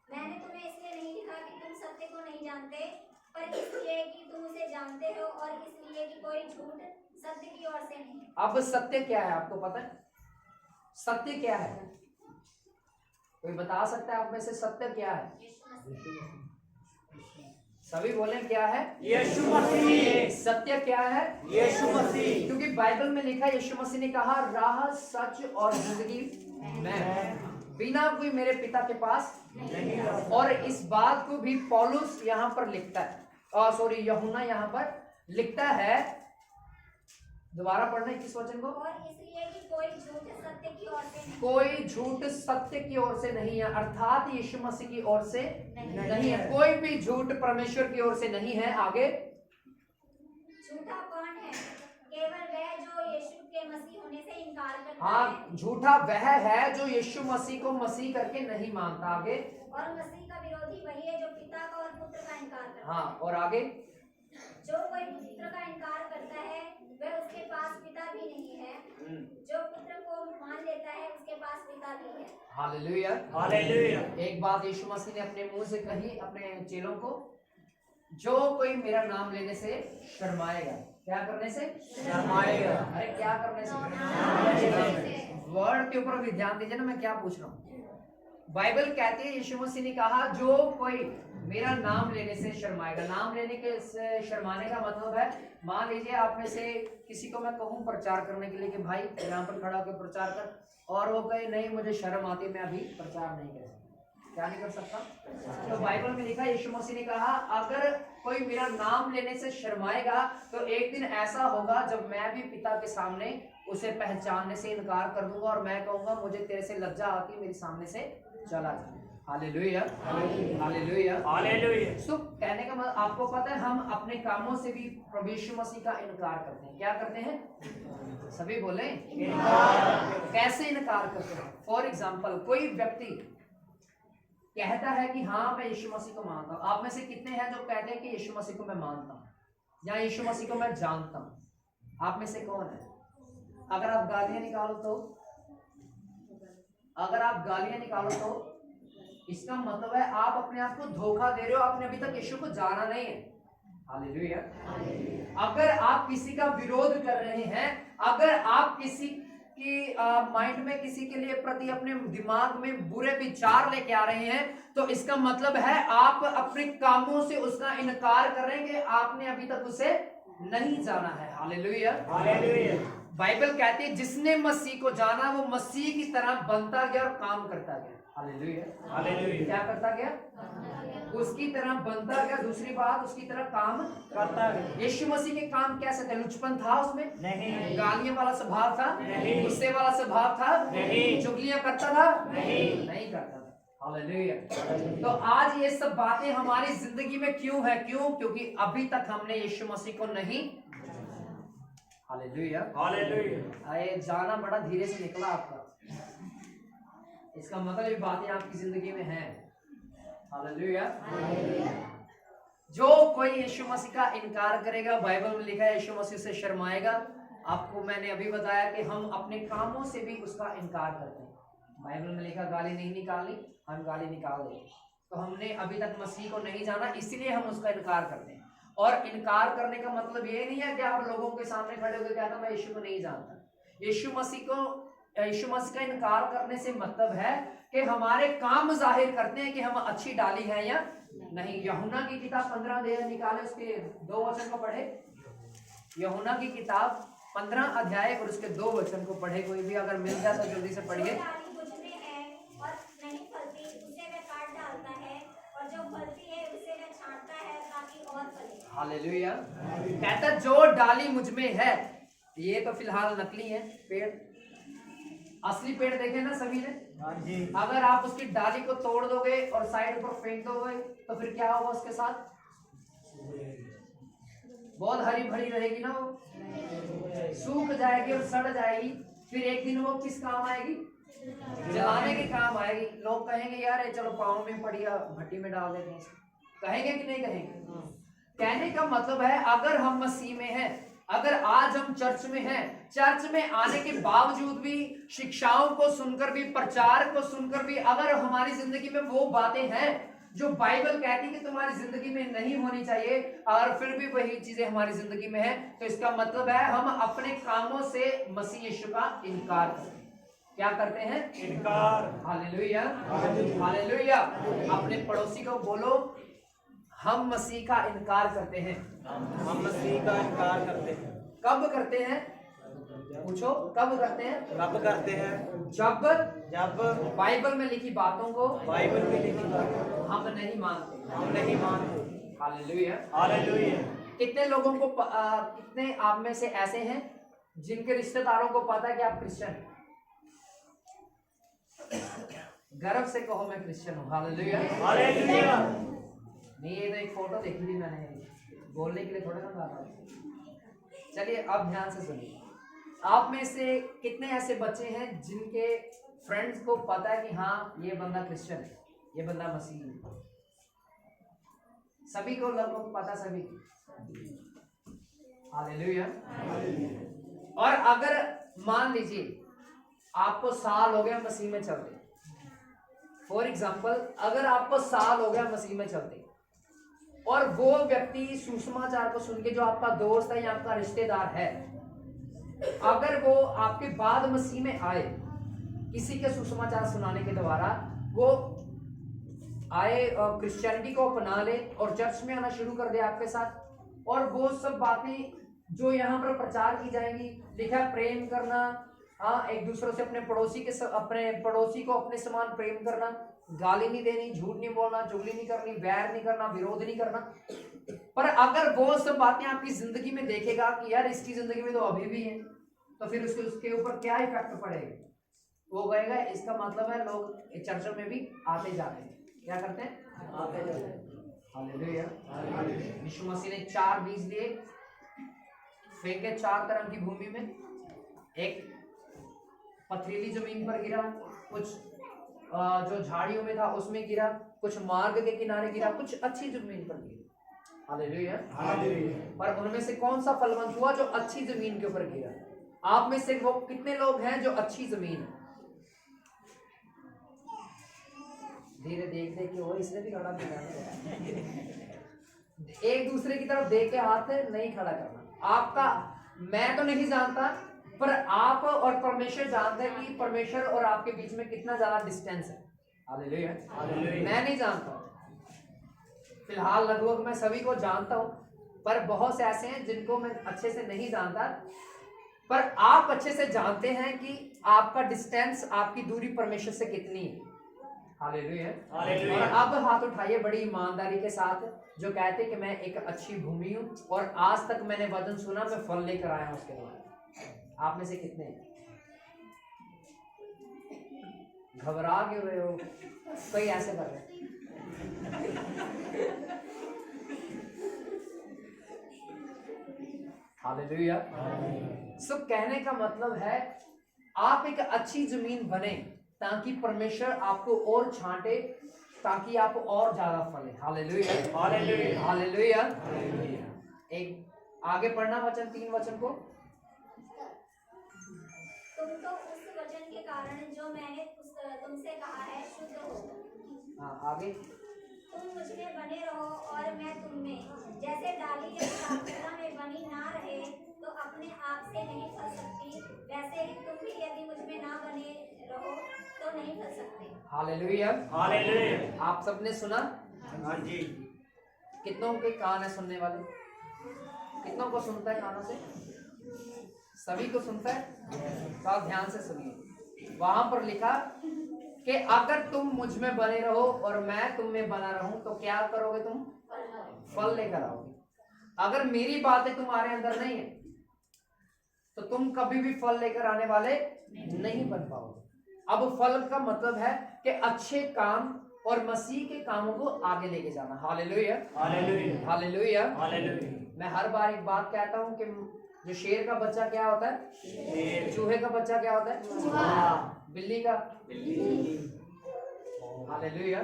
मैंने तुम्हें इसलिए नहीं लिखा कि तुम सत्य को नहीं जानते, पर इसलिए कि तुम उसे जानते हो, और इसलिए कि कोई झूठ सत्य की ओर से नहीं। अब सत्य क्या है आपको पता है? सत्य क्या है? कोई बता सकता है आप में से सत्य क्या है? सभी बोलें क्या है? यीशु मसीह। सत्य क्या है? यीशु मसीह। क्योंकि बाइबल में लिखा है, यीशु मसीह ने कहा राह सच और जिंदगी मैं, बिना कोई मेरे पिता के पास नहीं। और इस बात को भी पौलुस यहाँ पर लिखता है, यूहन्ना यहाँ पर लिखता है दोबारा पढ़ना 21 वचन को। और इसलिए कि कोई झूठ सत्य की ओर से नहीं, कोई झूठ सत्य की ओर से नहीं है, अर्थात यीशु मसीह की ओर से नहीं। नहीं है। कोई भी झूठ परमेश्वर की ओर से नहीं है। आगे, झूठा कौन है? केवल वह जो यीशु के मसीह होने से इनकार करता है हाँ, झूठा वह है जो यीशु मसीह को मसीह करके नहीं मानता। आगे, और मसीह का विरोधी वही है जो पिता का और पुत्र का इनकार करता है। हाँ, और आगे, जो कोई पुत्र का इनकार करता है वह उसके पास पिता भी नहीं है, जो पुत्र को मान लेता है उसके पास पिता भी है। हालेलुया। हालेलुया। एक बात यीशु मसीह ने अपने मुंह से कही अपने चेलों को, जो कोई मेरा नाम लेने से शर्माएगा। क्या करने से? शर्माएगा। अरे क्या करने से? वर्ड के ऊपर भी ध्यान दीजिए ना, मैं क्या पूछ रहा हूँ। बाइबल कहती है, यीशु मसीह ने कहा जो कोई मेरा नाम लेने से शर्माएगा। नाम लेने के से शर्माने का मतलब है, मान लीजिए आप में से किसी को मैं कहूँ प्रचार करने के लिए कि भाई यहाँ पर खड़ा होकर प्रचार कर, और वो कहे नहीं मुझे शर्म आती, मैं अभी प्रचार नहीं कर सकता। क्या नहीं कर सकता? तो बाइबल में लिखा, यीशु मसीह ने कहा अगर कोई मेरा नाम लेने से शर्माएगा तो एक दिन ऐसा होगा जब मैं भी पिता के सामने उसे पहचानने से इनकार कर दूंगा और मैं कहूंगा मुझे तेरे से लज्जा आती है, मेरे सामने से चला जा। Hallelujah, hallelujah, hallelujah. सो कहने का मतलब आपको पता है, हम अपने कामों से भी प्रभु यीशु मसीह का इनकार करते हैं। क्या करते हैं? सभी बोले कैसे इनकार करते हैं? फॉर एग्जाम्पल, कोई व्यक्ति कहता है कि हाँ मैं यीशु मसीह को मानता हूँ। आप में से कितने हैं जो कहते हैं कि यीशु मसीह को मैं मानता हूँ या यीशु मसीह को मैं जानता हूँ? आप में से कौन है? अगर आप गालियां निकालो तो, अगर आप गालियां निकालो तो इसका मतलब है आप अपने आप को धोखा दे रहे हो, आपने अभी तक यीशु को जाना नहीं है। हालेलुया। अगर आप किसी का विरोध कर रहे हैं, अगर आप किसी की माइंड में किसी के लिए प्रति अपने दिमाग में बुरे विचार लेके आ रहे हैं, तो इसका मतलब है आप अपने कामों से उसका इनकार कर रहे हैं कि आपने अभी तक उसे नहीं जाना है। Hallelujah, hallelujah. बाइबल कहती है जिसने मसीह को जाना वो मसीह की तरह बनता गया और काम करता गया। Hallelujah, hallelujah. क्या करता गया? उसकी तरह बनता गया। दूसरी बात, उसकी तरह काम करता गया। यीशु मसीह के काम कैसे थे? लुचपन था उसमें? नहीं। गालियां वाला स्वभाव था? नहीं। गुस्से वाला स्वभाव था? नहीं। चुगलियां करता था? नहीं करता था। हालेलुया। तो आज ये सब बातें हमारी जिंदगी में क्यों है? क्यों? क्योंकि अभी तक हमने यीशु मसीह को नहीं। Hallelujah, hallelujah. आए जाना बड़ा धीरे से निकला आपका, इसका मतलब ये बातें आपकी जिंदगी में हैं। हालेलुया। जो कोई यीशु मसीह का इनकार करेगा, बाइबल में लिखा है यीशु मसीह से शर्माएगा। आपको मैंने अभी बताया कि हम अपने कामों से भी उसका इनकार करते हैं। बाइबल में लिखा गाली नहीं निकालनी, हम गाली निकाल दें। तो हमने अभी तक मसीह को नहीं जाना, इसलिए हम उसका इनकार करते हैं। और इनकार करने का मतलब ये नहीं है कि आप लोगों के सामने खड़े होकर कहना मैं यीशु को नहीं जानता। यीशु मसीह का इनकार करने से मतलब है कि हमारे काम जाहिर करते हैं कि हम अच्छी डाली है या नहीं। यूहन्ना की किताब 15 अध्याय निकाले, उसके 2 वचन को पढ़े। यूहन्ना की किताब 15 अध्याय और उसके 2 वचन को पढ़े। कोई भी अगर मिल जाए तो जल्दी से पढ़िए। जो डाली मुझ में है और नहीं फलती उसे वह काट डालता है, और जो फलती है उसे वह छांटता है ताकि और फले। हालेलुया। कहता जो डाली मुझ में है, ये तो फिलहाल नकली है पेड़, असली पेड़ देखे ना सभी ने। हाँ जी। अगर आप उसकी डाली को तोड़ दोगे और साइड पर फेंक दोगे तो फिर क्या होगा उसके साथ? बहुत हरी भरी रहेगी ना, वो सूख जाएगी और सड़ जाएगी। फिर एक दिन वो किस काम आएगी? जलाने के काम आएगी। लोग कहेंगे यार ये चलो पाँव में पड़ी भट्टी में डाल देते हैं, कहेंगे कि नहीं कहेंगे? कहने का मतलब है अगर हम मसीह में हैं, अगर आज हम चर्च में हैं, चर्च में आने के बावजूद भी, शिक्षाओं को सुनकर भी, प्रचार को सुनकर भी, अगर हमारी जिंदगी में वो बातें हैं जो बाइबल कहती है कि तुम्हारी जिंदगी में नहीं होनी चाहिए, और फिर भी वही चीजें हमारी जिंदगी में है, तो इसका मतलब है हम अपने कामों से मसीह यीशु का इनकार करते हैं। क्या करते हैं? इनकार। Hallelujah, hallelujah. अपने पड़ोसी को बोलो हम मसीह का इनकार करते हैं। हम मसीह का इनकार करते हैं। कब करते हैं? पूछो कब करते हैं? कब करते हैं? जब बाइबल में लिखी बातों को, बाइबल में लिखी बातों हम नहीं मानते। हम नहीं मानते। Hallelujah, hallelujah. कितने लोगों को कितने आप में से ऐसे हैं जिनके रिश्तेदारों को पता है कि आप क्रिश्चियन हैं? गर्व से कहो मैं क्रिश्चियन हूँ। हालेलुया। हालेलुया। नहीं, ये तो एक फोटो देखी थी मैंने, बोलने के लिए थोड़ा ना गा रहा हूँ। चलिए अब ध्यान से सुनिए। आप में से कितने ऐसे बच्चे हैं जिनके फ्रेंड्स को पता है कि हाँ ये बंदा क्रिश्चियन है, ये बंदा मसीही है? सभी को लगभग पता, सभी। हालेलुया। और अगर मान लीजिए आपको साल हो गया मसीह में चलते, फॉर एग्जाम्पल अगर आपको साल हो गया मसीह में चलते और वो व्यक्ति सुसमाचार को सुन के, जो आपका दोस्त है या आपका रिश्तेदार है, अगर वो आपके बाद मसीह में आए, किसी के सुसमाचार सुनाने के द्वारा वो आए और क्रिश्चियनिटी को अपना ले और चर्च में आना शुरू कर दे आपके साथ, और वो सब बातें जो यहाँ पर प्रचार की जाएंगी, लिखा है प्रेम करना, हाँ एक दूसरे से अपने पड़ोसी को अपने समान प्रेम करना, गाली नहीं देनी, झूठ नहीं बोलना, चुगली नहीं करनी, वैर नहीं करना, विरोध नहीं करना। पर अगर वो सब बातें आपकी जिंदगी में देखेगा कि यार इसकी जिंदगी में तो अभी भी है, तो फिर उसके ऊपर क्या इफेक्ट पड़ेगा? वो कहेगा इसका मतलब है लोग चर्चों में भी आते जाते हैं। क्या करते हैं? आते जाते हैं। हालेलुया। यीशु मसीह ने 4 बीज लिए, फेंके 4 तरह की भूमि में। एक पथरीली जमीन पर गिरा, कुछ जो झाड़ियों में था उसमें गिरा, कुछ मार्ग के किनारे गिरा, कुछ अच्छी जमीन पर गिरा। हालेलुया। पर उनमें से कौन सा फलवंत हुआ? जो अच्छी जमीन के ऊपर गिरा। आप में से वो कितने लोग हैं जो अच्छी जमीन है? धीरे देख देख के वो इसने भी खड़ा किया, एक दूसरे की तरफ देख के हाथ नहीं खड़ा करना। आपका मैं तो नहीं जानता, पर आप और परमेश्वर जानते हैं कि परमेश्वर और आपके बीच में कितना ज्यादा डिस्टेंस है। हालेलुया। मैं नहीं जानता, फिलहाल लगभग मैं सभी को जानता हूं, पर बहुत से ऐसे हैं जिनको मैं अच्छे से नहीं जानता, पर आप अच्छे से जानते हैं कि आपका डिस्टेंस, आपकी दूरी परमेश्वर से कितनी है। हालेलुया। और अब हाथ उठाइए बड़ी ईमानदारी के साथ, जो कहते कि मैं एक अच्छी भूमि हूं और आज तक मैंने वचन सुना, मैं फल लेकर आया हूं उसके द्वारा। आप में से कितने घबरा क्यों रहे हो? कोई ऐसे कर रहे? हालेलुया। सो कहने का मतलब है आप एक अच्छी जमीन बने ताकि परमेश्वर आपको और छांटे, ताकि आप और ज्यादा फले। हालेलुया। हालेलुया। हालेलुया। एक आगे पढ़ना वचन, 3 वचन को। तुम तो उस वचन के कारण जो मैंने तुमसे कहा है शुद्ध हो। हाँ आगे। तुम मुझ में बने रहो और मैं तुम में। जैसे डाली यदि दाखलता में बनी ना रहे तो अपने आप से नहीं फल सकती, वैसे ही तुम भी यदि मुझ में ना बने रहो तो नहीं फल सकते। हालेलुया। हालेलुया। आप सबने सुना? हाँ जी। कितनों के कान है सुनने वाले? कितनों को सुनता है कानों से? सभी को सुनता है? तो आप ध्यान से सुनिए। वहां पर लिखा कि अगर तुम मुझ में बने रहो और मैं तुम में बना रहूं तो क्या करोगे? तुम फल लेकर आओगे। अगर मेरी बातें तुम्हारे अंदर नहीं है तो तुम कभी भी फल लेकर आने वाले नहीं बन पाओगे। अब फल का मतलब है कि अच्छे काम और मसीह के कामों को आगे लेके जाना। हालेलुया। हालेलुया। हालेलुया। हालेलुया। मैं हर बार एक बात कहता हूं कि जो शेर का बच्चा क्या होता है? चूहे का बच्चा क्या होता है? बिल्ली का। हालेलुया।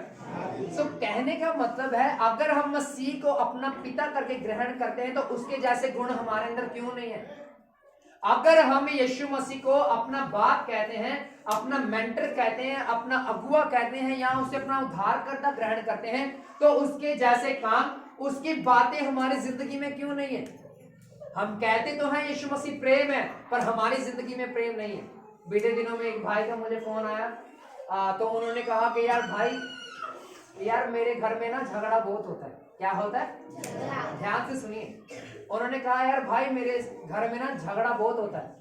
सो कहने का मतलब है अगर हम मसीह को अपना पिता करके ग्रहण करते हैं तो उसके जैसे गुण हमारे अंदर क्यों नहीं है? अगर हम यीशु मसीह को अपना बाप कहते हैं, अपना मेंटर कहते हैं, अपना अगुआ कहते हैं या उसे अपना उद्धारकर्ता ग्रहण करते हैं, तो उसके जैसे काम, उसकी बातें हमारी जिंदगी में क्यों नहीं है? हम कहते तो हैं यीशु मसीह प्रेम है, पर हमारी जिंदगी में प्रेम नहीं है। बीते दिनों में एक भाई का मुझे फोन आया, तो उन्होंने कहा कि यार भाई, यार मेरे घर में ना झगड़ा बहुत होता है। क्या होता है? ध्यान से सुनिए। उन्होंने कहा यार भाई मेरे घर में ना झगड़ा बहुत होता है।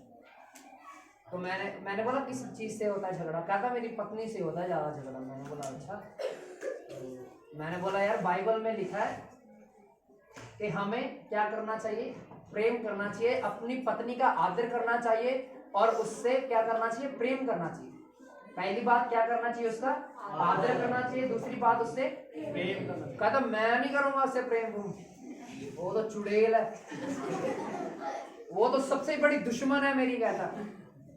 तो मैंने बोला किस चीज से होता है झगड़ा? कहता मेरी पत्नी से होता है ज्यादा झगड़ा। मैंने बोला अच्छा। मैंने बोला यार बाइबल में लिखा है कि हमें क्या करना चाहिए? प्रेम करना चाहिए, अपनी पत्नी का आदर करना चाहिए और उससे क्या करना चाहिए, प्रेम करना चाहिए। पहली बात क्या करना चाहिए, उसका आदर करना चाहिए। दूसरी बात उससे प्रेम करना। कहता मैं नहीं करूंगा उससे प्रेम, वो तो चुड़ैल है, वो तो सबसे बड़ी दुश्मन है मेरी। कहता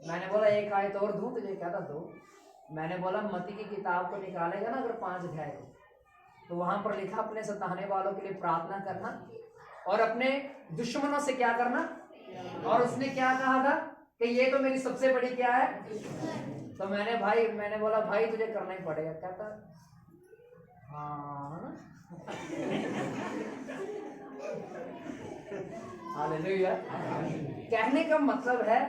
मैंने बोला एक आयत और दूं तुझे, कहता दो। मैंने बोला मत्ती की किताब को निकालेगा ना अगर 5 अध्याय तो वहां पर लिखा अपने सताने वालों के लिए प्रार्थना करना और अपने दुश्मनों से क्या करना। और उसने क्या कहा था कि ये तो मेरी सबसे बड़ी क्या है। तो मैंने बोला भाई तुझे करना ही पड़ेगा। कहता हाँ ना। हालेलुया। कहने का मतलब है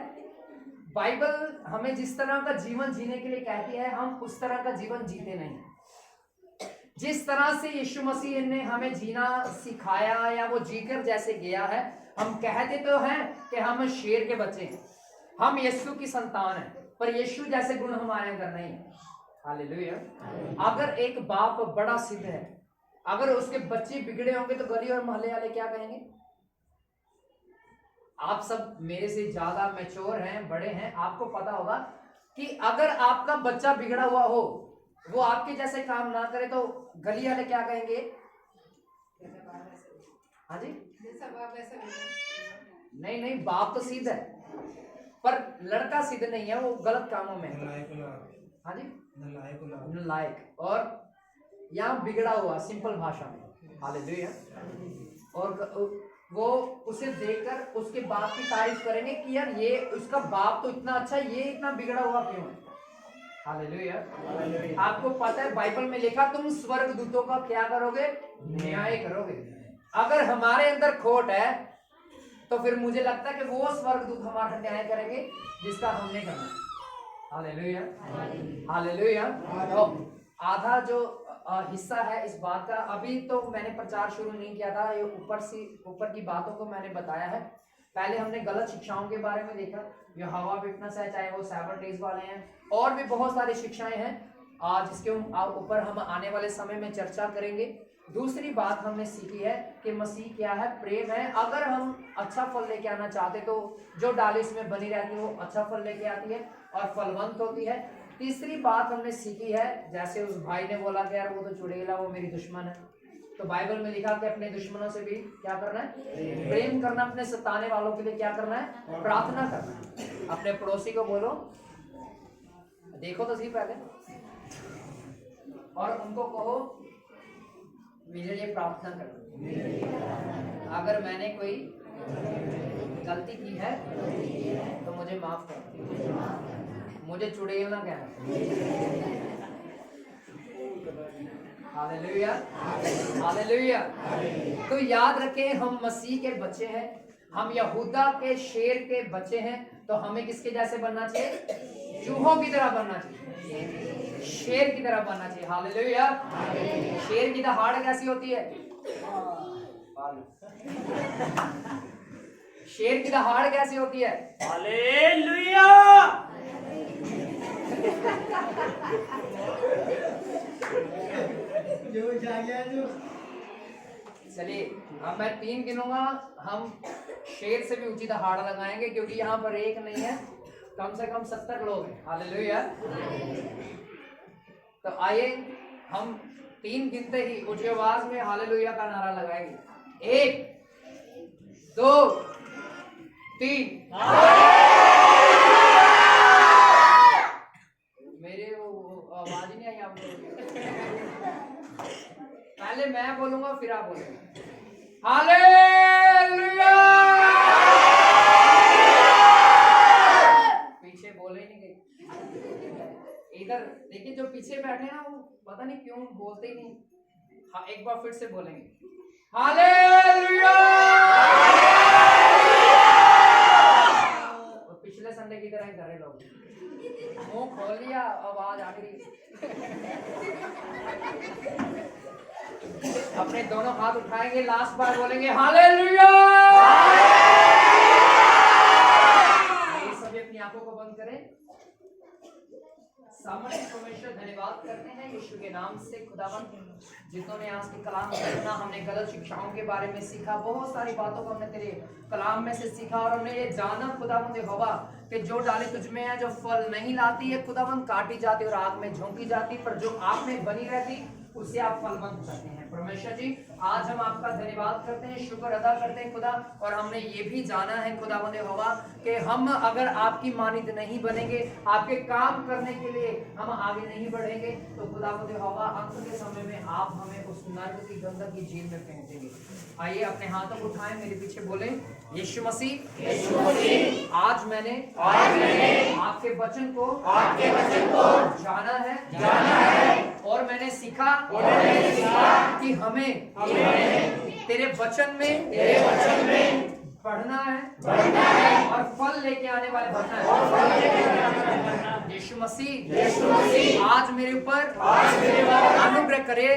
बाइबल हमें जिस तरह का जीवन जीने के लिए कहती है हम उस तरह का जीवन जीते नहीं। जिस तरह से यीशु मसीह ने हमें जीना सिखाया या वो जीकर जैसे गया है, हम कहते तो हैं कि हम शेर के बच्चे हैं, हम यीशु की संतान हैं, पर यीशु जैसे गुण हमारे अंदर नहीं है। हालेलुया। अगर एक बाप बड़ा सिद्ध है, अगर उसके बच्चे बिगड़े होंगे तो गली और मोहल्ले वाले क्या कहेंगे। आप सब मेरे से ज्यादा मैच्योर हैं, बड़े हैं, आपको पता होगा कि अगर आपका बच्चा बिगड़ा हुआ हो, वो आपके जैसे काम ना करे तो गली वाले क्या कहेंगे। हाँ जी, नहीं बाप तो सिद्ध है पर लड़का सिद्ध नहीं है, वो गलत कामों में है। हाँ जी, नालायक और यहाँ बिगड़ा हुआ, सिंपल भाषा में। हालेलुया। और वो उसे देखकर उसके बाप की तारीफ करेंगे कि यार ये उसका बाप तो इतना अच्छा, ये इतना बिगड़ा हुआ क्यों है। हालेलुया। आपको पता है बाइबल में लिखा तुम स्वर्गदूतों का क्या करोगे, न्याय करोगे। अगर हमारे अंदर खोट है तो फिर मुझे लगता है कि वो स्वर्गदूत हमारा न्याय करेंगे जिसका हमने करना। हालेलुया। हालेलुया। तो आधा जो हिस्सा है इस बात का, अभी तो मैंने प्रचार शुरू नहीं किया था, ये ऊपर की बातों को मैंने बताया है। पहले हमने गलत शिक्षाओं के बारे में देखा, जो हवा विटनेस है, चाहे वो साइबर डेज वाले हैं, और भी बहुत सारी शिक्षाएं हैं जिसके ऊपर हम आने वाले समय में चर्चा करेंगे। दूसरी बात हमने सीखी है कि मसीह क्या है, प्रेम है। अगर हम अच्छा फल लेके आना चाहते तो जो डाली उसमें बनी रहती है वो अच्छा फल लेके आती है और फलवंत होती है। तीसरी बात हमने सीखी है, जैसे उस भाई ने बोला कि यार वो तो चुड़ैल है, वो मेरी दुश्मन है, तो बाइबल में लिखा कि अपने दुश्मनों से भी क्या करना है, प्रेम करना। अपने सताने वालों के लिए क्या करना है, प्रार्थना करना है। अपने पड़ोसी को बोलो, देखो तो सही पहले, और उनको कहो मेरे लिए प्रार्थना करना। अगर मैंने कोई गलती की है तो मुझे माफ कर, मुझे चुड़ैल ना कहना। हालेलुया। हालेलुया। तो याद रखें हम मसीह के बच्चे हैं, हम यहूदा के शेर के बच्चे हैं, तो हमें किसके जैसे बनना चाहिए, चूहों की तरह बनना चाहिए, शेर की तरह बनना चाहिए। हालेलुया। शेर की दहाड़ कैसी होती है, शेर की दहाड़ कैसी होती है। हालेलुया। चलिए अब मैं 3 गिनूंगा, हम शेर से भी ऊंची दहाड़ लगाएंगे, क्योंकि यहाँ पर एक नहीं है, कम से कम 70 लोग हैं। हालेलुया। तो आइए हम 3 गिनते ही ऊंची आवाज में हालेलुया का नारा लगाएंगे। 1 2 3। मेरे वो आवाज ही नहीं आई आप लोगों की। पहले मैं बोलूंगा फिर आप बोलेंगे। हालेलुया। पीछे बोले नहीं गए। इधर देखिए जो पीछे बैठे हैं ना, वो पता नहीं क्यों बोलते ही नहीं। हाँ, एक बार फिर से बोलेंगे। हालेलुया। पिछले संडे की तरह ही कर रहे लोग, मुंह खोल लिया, आवाज आ गई। अपने दोनों हाथ उठाएंगे, लास्ट बार बोलेंगे हालेलुया। ये सभी अपनी आंखों को बंद करें। सामने परमेश्वर धन्यवाद करते हैं यीशु के नाम से खुदावंद, जितनों ने आज के कलाम को सुना, हमने गलत शिक्षाओं के बारे में सीखा, बहुत सारी बातों को हमने तेरे कलाम में से सीखा और हमने ये जाना खुदावंद यहोवा कि जो डाली तुझ में है, जो फल नहीं लाती है खुदावंद, काटी जाती और आग में झोंकी जाती, पर जो आप में बनी रहती उससे आप फलवंत करते हैं। परमेश्वर जी, आज हम आपका धन्यवाद करते हैं, शुक्र अदा करते हैं खुदा, और हमने ये भी जाना है खुदावंद यहोवा कि हम अगर आपकी मानित नहीं बनेंगे, आपके काम करने के लिए हम आगे नहीं बढ़ेंगे, तो खुदावंद यहोवा अंत के समय में आप हमें उस नर्क की गंधक की झील में फेंक देंगे। आइए अपने हाथों को उठाएं, मेरे पीछे बोले, यीशु मसीह, आज मैंने आपके वचन को जाना है और मैंने सीखा कि हमें तेरे वचन में पढ़ना है और फल लेके आने वाले बनना है। यीशु मसीह आज मेरे ऊपर अनुग्रह करे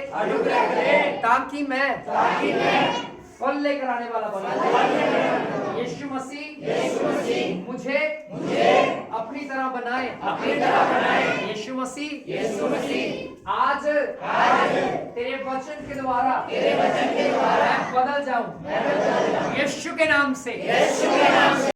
ताकि मैं फल लेकर आने वाला बना। यीशु मसीह मुझे अपनी तरह बनाए। यीशु मसीह आज तेरे वचन के द्वारा मैं बदल जाऊं यीशु के नाम से।